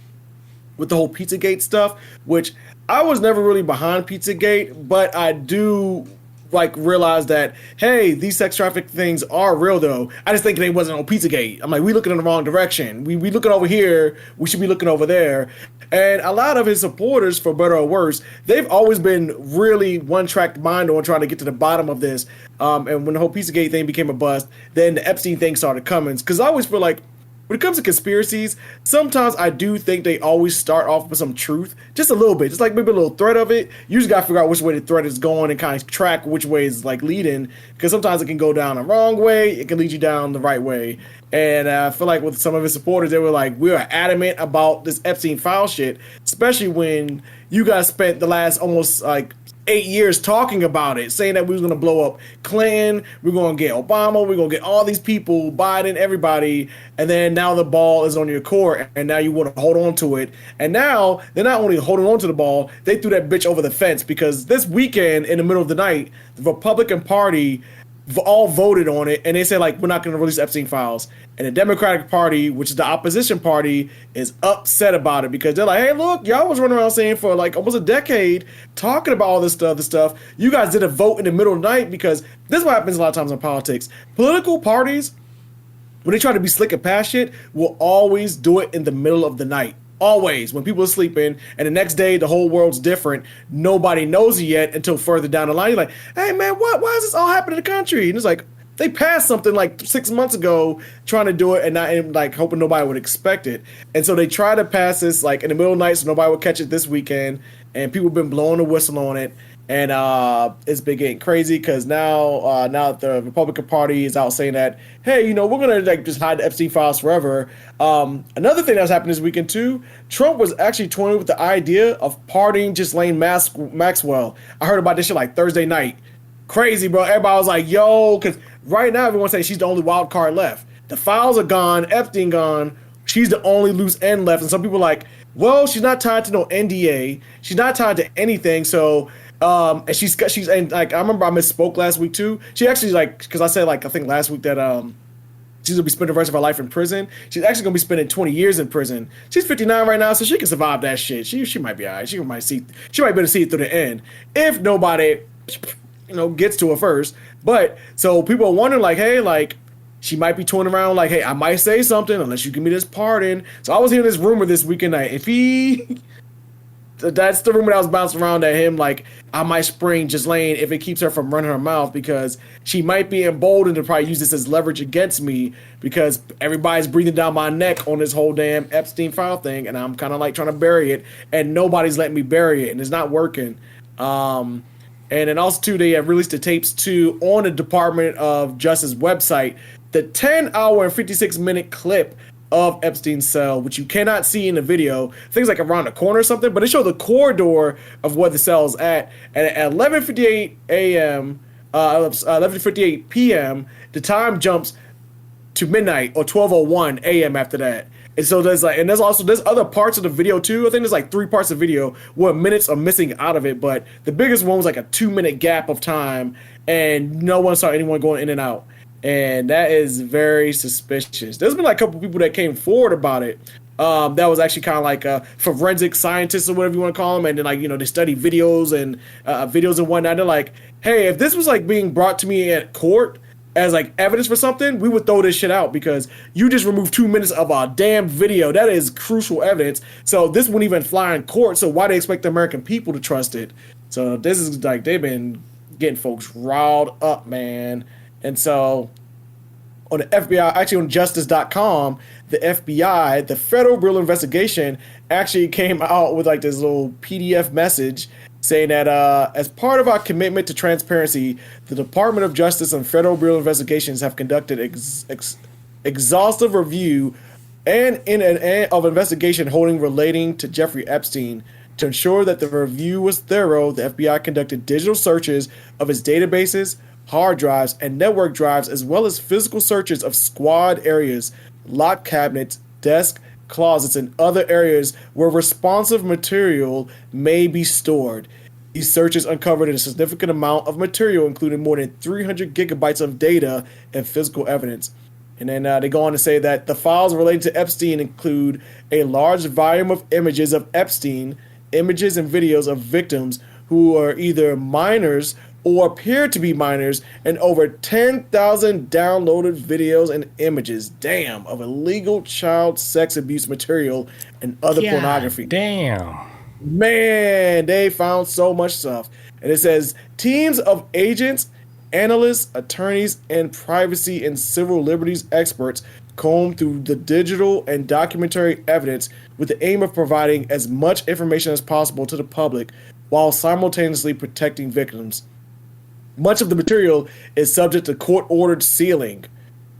Speaker 2: with the whole Pizzagate stuff, which I was never really behind Pizzagate, but I do like realize that, hey, these sex traffic things are real though. I just think they wasn't on Pizzagate. I'm like, we looking in the wrong direction. We looking over here. We should be looking over there. And a lot of his supporters, for better or worse, they've always been really one-track mind on trying to get to the bottom of this. And when the whole Pizzagate thing became a bust, then the Epstein thing started coming. Because I always feel like when it comes to conspiracies, sometimes I do think they always start off with some truth, just a little bit, just like maybe a little thread of it. You just got to figure out which way the thread is going and kind of track which way is like leading, because sometimes it can go down the wrong way, it can lead you down the right way. And I feel like with some of his supporters, they were like, we are adamant about this Epstein file shit, especially when you guys spent the last almost like 8 years talking about it, saying that we was going to blow up Clinton, we're going to get Obama, we're going to get all these people, Biden, everybody, and then now the ball is on your court, and now you want to hold on to it. And now they're not only holding on to the ball, they threw that bitch over the fence, because this weekend in the middle of the night, the Republican Party all voted on it, and they said, like, we're not going to release Epstein files. And the Democratic Party, which is the opposition party, is upset about it, because they're like, hey, look, y'all was running around saying for like almost a decade talking about all this stuff. You guys did a vote in the middle of the night, because this is what happens a lot of times in politics. Political parties, when they try to be slick and pass shit, will always do it in the middle of the night. Always, when people are sleeping, and the next day the whole world's different. Nobody knows it yet until further down the line. You're like, hey man, why is this all happening in the country? And it's like, they passed something like 6 months ago trying to do it, and like hoping nobody would expect it. And so they try to pass this like in the middle of the night so nobody would catch it this weekend, and people have been blowing the whistle on it. And it's been getting crazy, because now that the Republican Party is out saying that, hey, we're gonna like just hide the Epstein files forever. Another thing that's happened this weekend too, Trump was actually toying with the idea of pardoning Ghislaine Maxwell. I heard about this shit like Thursday night. Crazy, bro. Everybody was like, yo, because right now everyone's saying she's the only wild card left. The files are gone, Epstein gone. She's the only loose end left. And some people are like, well, she's not tied to no NDA. She's not tied to anything. So. And she's and like I remember I misspoke last week too. She actually like, because I said like I think last week that she's gonna be spending the rest of her life in prison. She's actually gonna be spending 20 years in prison. She's 59 right now, so she can survive that shit. She might be alright. She might be able to see it through the end if nobody gets to her first. But so people are wondering like, hey, like she might be toying around like, hey, I might say something unless you give me this pardon. So I was hearing this rumor this weekend that if he that's the rumor that was bouncing around at him, like, I might spring Ghislaine if it keeps her from running her mouth, because she might be emboldened to probably use this as leverage against me, because everybody's breathing down my neck on this whole damn Epstein file thing, and I'm kind of like trying to bury it, and nobody's letting me bury it, and it's not working. And then also, too, they have released the tapes, too, on the Department of Justice website. The 10-hour and 56-minute clip of Epstein's cell, which you cannot see in the video. Things like around the corner or something, but it showed the corridor of where the cell is at. And at 11:58 a.m., 11:58 p.m., the time jumps to midnight or 12:01 a.m. after that. And so there's other parts of the video too. I think there's like 3 parts of video where minutes are missing out of it, but the biggest one was like a 2-minute gap of time, and no one saw anyone going in and out. And that is very suspicious. There's been like a couple people that came forward about it. That was actually kind of like forensic scientists or whatever you want to call them. And then like, they study videos and whatnot. They're like, hey, if this was like being brought to me at court as like evidence for something, we would throw this shit out, because you just removed 2 minutes of a damn video. That is crucial evidence. So this wouldn't even fly in court. So why do they expect the American people to trust it? So this is like, they've been getting folks riled up, man. And so on the FBI, actually on justice.com, the FBI, the Federal Bureau of Investigation, actually came out with like this little PDF message saying that as part of our commitment to transparency, the Department of Justice and Federal Bureau of Investigations have conducted exhaustive review of investigation holding relating to Jeffrey Epstein. To ensure that the review was thorough, the FBI conducted digital searches of his databases, hard drives, and network drives, as well as physical searches of squad areas, locked cabinets, desks, closets, and other areas where responsive material may be stored. These searches uncovered a significant amount of material, including more than 300 gigabytes of data and physical evidence. And then they go on to say that the files relating to Epstein include a large volume of images of Epstein, images and videos of victims who are either minors or appear to be minors, and over 10,000 downloaded videos and images, of illegal child sex abuse material and other pornography.
Speaker 1: Damn.
Speaker 2: Man, they found so much stuff. And it says, teams of agents, analysts, attorneys, and privacy and civil liberties experts combed through the digital and documentary evidence with the aim of providing as much information as possible to the public while simultaneously protecting victims. Much of the material is subject to court-ordered sealing.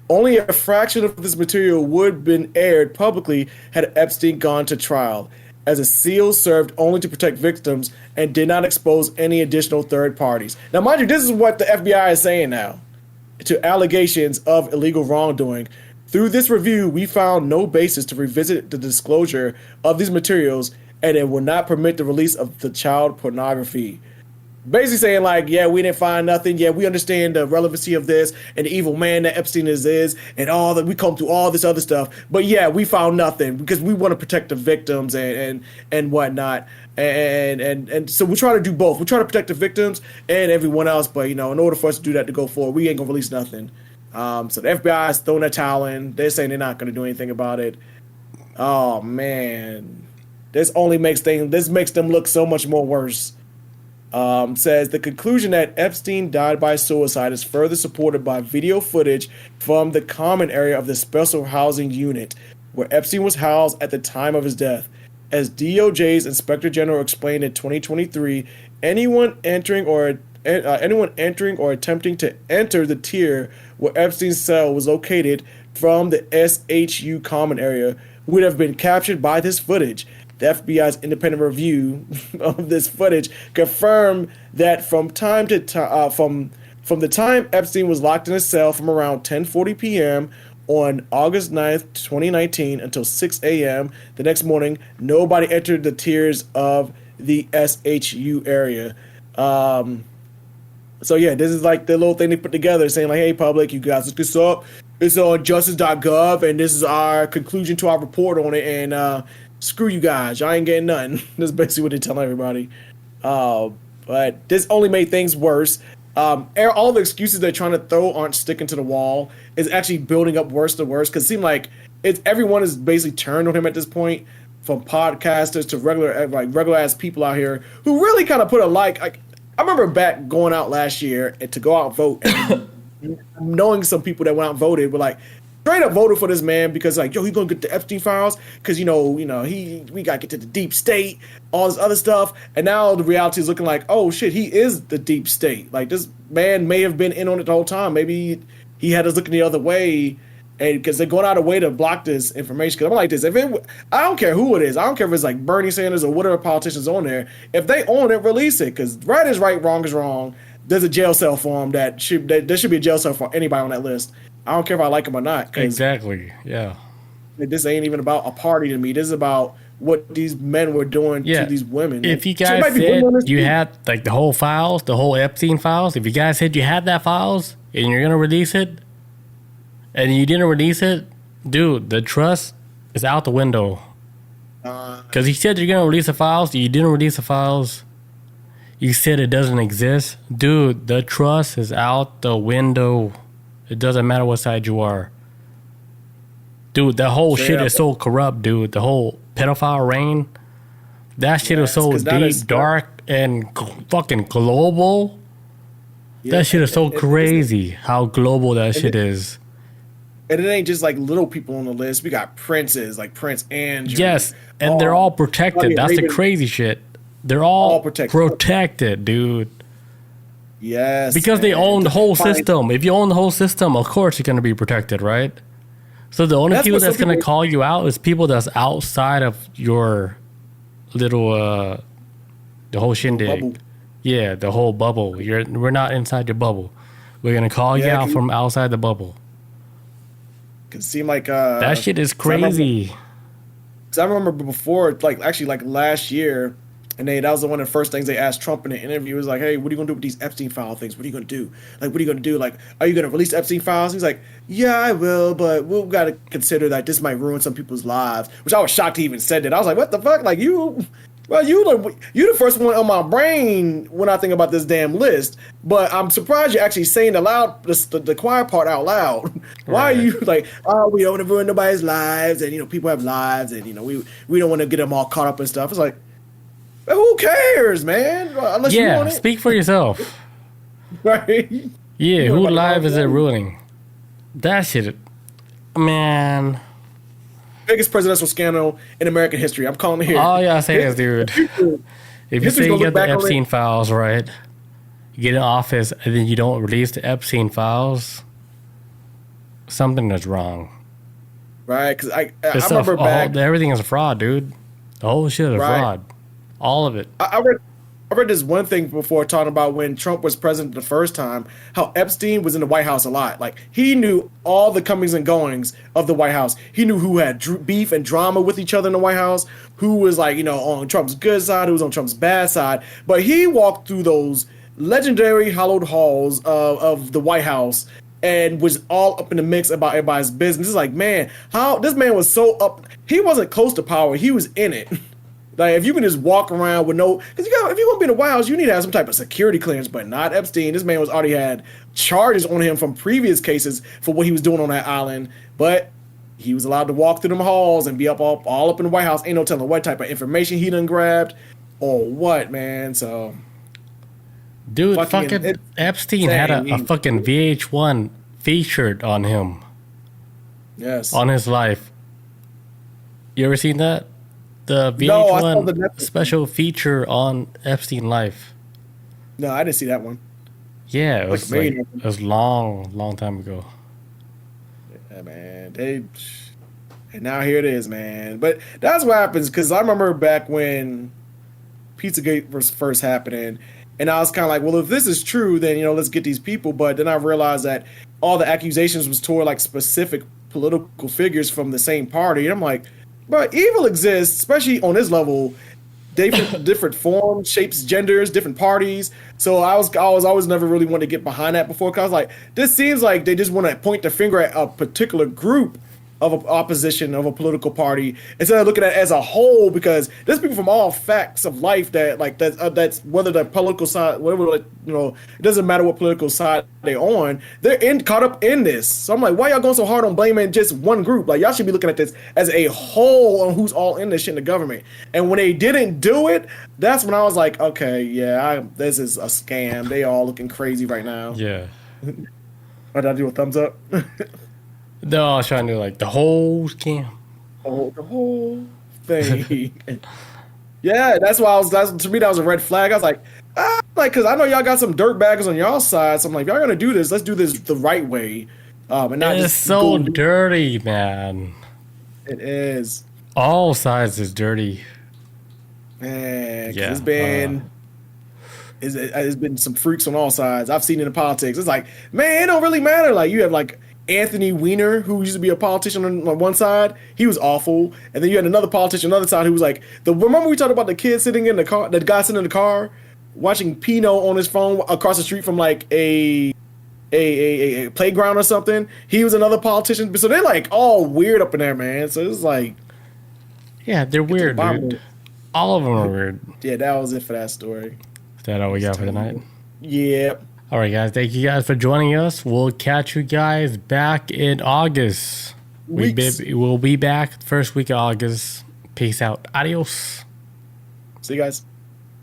Speaker 2: Only a fraction of this material would have been aired publicly had Epstein gone to trial. as a seal served only to protect victims and did not expose any additional third parties. Now, mind you, this is what the FBI is saying now to allegations of illegal wrongdoing. Through this review, we found no basis to revisit the disclosure of these materials, and it will not permit the release of the child pornography. Basically saying like, yeah, we didn't find nothing. Yeah, we understand the relevancy of this and the evil man that Epstein is and all that. We come through all this other stuff. But yeah, we found nothing because we want to protect the victims and whatnot. And so we try to do both. We try to protect the victims and everyone else. But, in order for us to do that to go forward, we ain't going to release nothing. So the FBI is throwing their towel in. They're saying they're not going to do anything about it. Oh, man. This makes them look so much more worse. Says the conclusion that Epstein died by suicide is further supported by video footage from the common area of the special housing unit where Epstein was housed at the time of his death. As DOJ's Inspector General explained in 2023, anyone entering or attempting to enter the tier where Epstein's cell was located from the SHU common area would have been captured by this footage. The FBI's independent review of this footage confirmed that from the time Epstein was locked in his cell from around 10:40 p.m. on August 9th, 2019 until 6 a.m. the next morning, nobody entered the tiers of the SHU area. So yeah, this is like the little thing they put together saying like, hey, public, you guys look this up. It's on justice.gov, and this is our conclusion to our report on it, and screw you guys, y'all ain't getting nothing. That's basically what they tell everybody. But this only made things worse. All the excuses they're trying to throw aren't sticking to the wall. It's actually building up worse to worse, because it seems like everyone is basically turned on him at this point, from podcasters to regular ass people out here who really kind of put a like. I remember back going out last year and to go out and vote, and knowing some people that went out and voted were like, straight up voted for this man because like, yo, he's gonna get the Epstein files because we gotta get to the deep state, all this other stuff. And now the reality is looking like, oh shit, he is the deep state. Like, this man may have been in on it the whole time. Maybe he had us looking the other way, and because they're going out of way to block this information. Because I'm like this, I don't care who it is. I don't care if it's like Bernie Sanders or whatever politicians on there. If they own it, release it. Because right is right, wrong is wrong. There's a jail cell for them there should be a jail cell for anybody on that list. I don't care if I like them or not.
Speaker 1: Exactly. Yeah.
Speaker 2: This ain't even about a party to me. This is about what these men were doing to these women.
Speaker 1: If you guys said you had like the whole files, the whole Epstein files, if you guys said you had that files and you're going to release it and you didn't release it, dude, the trust is out the window. Because you said you're going to release the files, you didn't release the files. You said it doesn't exist. Dude, the trust is out the window. It doesn't matter what side you are. Dude, the whole shit is so corrupt, dude. The whole pedophile reign. That shit is so deep, dark, and fucking global. That shit is so crazy how global that shit is.
Speaker 2: And it ain't just like little people on the list. We got princes, like Prince Andrew.
Speaker 1: Yes, and they're all protected. That's the crazy shit. They're all protected, dude.
Speaker 2: Yes.
Speaker 1: Because they own the whole system. If you own the whole system, of course you're going to be protected, right? So the only people that's going to call you out is people that's outside of your little, the whole shindig. Bubble. Yeah, the whole bubble. We're not inside your bubble. We're going to call you out from outside the bubble.
Speaker 2: Can seem like...
Speaker 1: that shit is crazy.
Speaker 2: Because I remember before, like last year... And that was one of the first things they asked Trump in the interview. It was like, hey, what are you going to do with these Epstein file things? What are you going to do? Like, what are you going to do? Like, are you going to release Epstein files? He's like, yeah, I will, but we've got to consider that this might ruin some people's lives. Which I was shocked he even said that. I was like, what the fuck? Like, you the first one on my brain when I think about this damn list. But I'm surprised you're actually saying the quiet part out loud. Why are you like, oh, we don't want to ruin nobody's lives, and people have lives, and we don't want to get them all caught up and stuff. It's like, who cares, man? Unless you want it.
Speaker 1: Speak for yourself.
Speaker 2: Right?
Speaker 1: Yeah, who live is it ruining? That shit, man.
Speaker 2: Biggest presidential scandal in American history. I'm calling it here.
Speaker 1: All y'all say is, dude, if you say you get the Epstein files, right, you get in office and then you don't release the Epstein files, something is wrong.
Speaker 2: Right? Because I remember back...
Speaker 1: everything is a fraud, dude. The whole shit of
Speaker 2: Right.
Speaker 1: fraud. All of it.
Speaker 2: I read this one thing before talking about when Trump was president the first time, how Epstein was in the White House a lot. Like, he knew all the comings and goings of the White House. He knew who had beef and drama with each other in the White House, who was like, on Trump's good side, who was on Trump's bad side. But he walked through those legendary hallowed halls of the White House and was all up in the mix about everybody's business. It's like, man, how this man was so up. He wasn't close to power. He was in it. Like, if you can just walk around with because if you're going to be in the White House, you need to have some type of security clearance, but not Epstein. This man was already had charges on him from previous cases for what he was doing on that island, but he was allowed to walk through them halls and be all up in the White House. Ain't no telling what type of information he done grabbed or what, man. So,
Speaker 1: dude, fucking Epstein had a fucking VH1 featured on him.
Speaker 2: Yes.
Speaker 1: On his life. You ever seen that? The VH1 special feature on Epstein life.
Speaker 2: No, I didn't see that one.
Speaker 1: Yeah, it was long time ago.
Speaker 2: Yeah, man. And now here it is, man. But that's what happens, because I remember back when Pizzagate was first happening, and I was kind of like, well, if this is true, then, let's get these people. But then I realized that all the accusations was toward like specific political figures from the same party. And I'm like, but evil exists, especially on this level, different forms, shapes, genders, different parties. So I was always never really wanted to get behind that before, because I was like, this seems like they just want to point the finger at a particular group of a opposition of a political party instead of looking at it as a whole, because there's people from all facts of life that's whether the political side, whatever, it doesn't matter what political side they're on, they're caught up in this. So I'm like, why y'all going so hard on blaming just one group? Like, y'all should be looking at this as a whole on who's all in this shit in the government. And when they didn't do it, that's when I was like, okay, yeah, this is a scam. They all looking crazy right now.
Speaker 1: Yeah.
Speaker 2: Did I do a thumbs up?
Speaker 1: No, I was trying to do like the whole scam.
Speaker 2: Oh, the whole thing. Yeah, that's why to me that was a red flag. I was like, because I know y'all got some dirt baggers on y'all side. So I'm like, if y'all gonna do this, let's do this the right way. And not
Speaker 1: it's so dirty, man.
Speaker 2: It is.
Speaker 1: All sides is dirty.
Speaker 2: Man, it's been some freaks on all sides. I've seen it in politics. It's like, man, it don't really matter. Like, you have like Anthony Weiner, who used to be a politician on one side. He was awful. And then you had another politician on the other side who was like, remember we talked about the kid sitting in the car, the guy sitting in the car watching Pinot on his phone across the street from like a playground or something? He was another politician. So they're like all weird up in there, man. So it's like,
Speaker 1: yeah, they're weird, dude. All of them are weird.
Speaker 2: Yeah, that was it for that story.
Speaker 1: Is that all we got for tonight?
Speaker 2: Yeah.
Speaker 1: All right, guys. Thank you guys for joining us. We'll catch you guys back in August. We'll be back first week of August. Peace out. Adios.
Speaker 2: See you guys.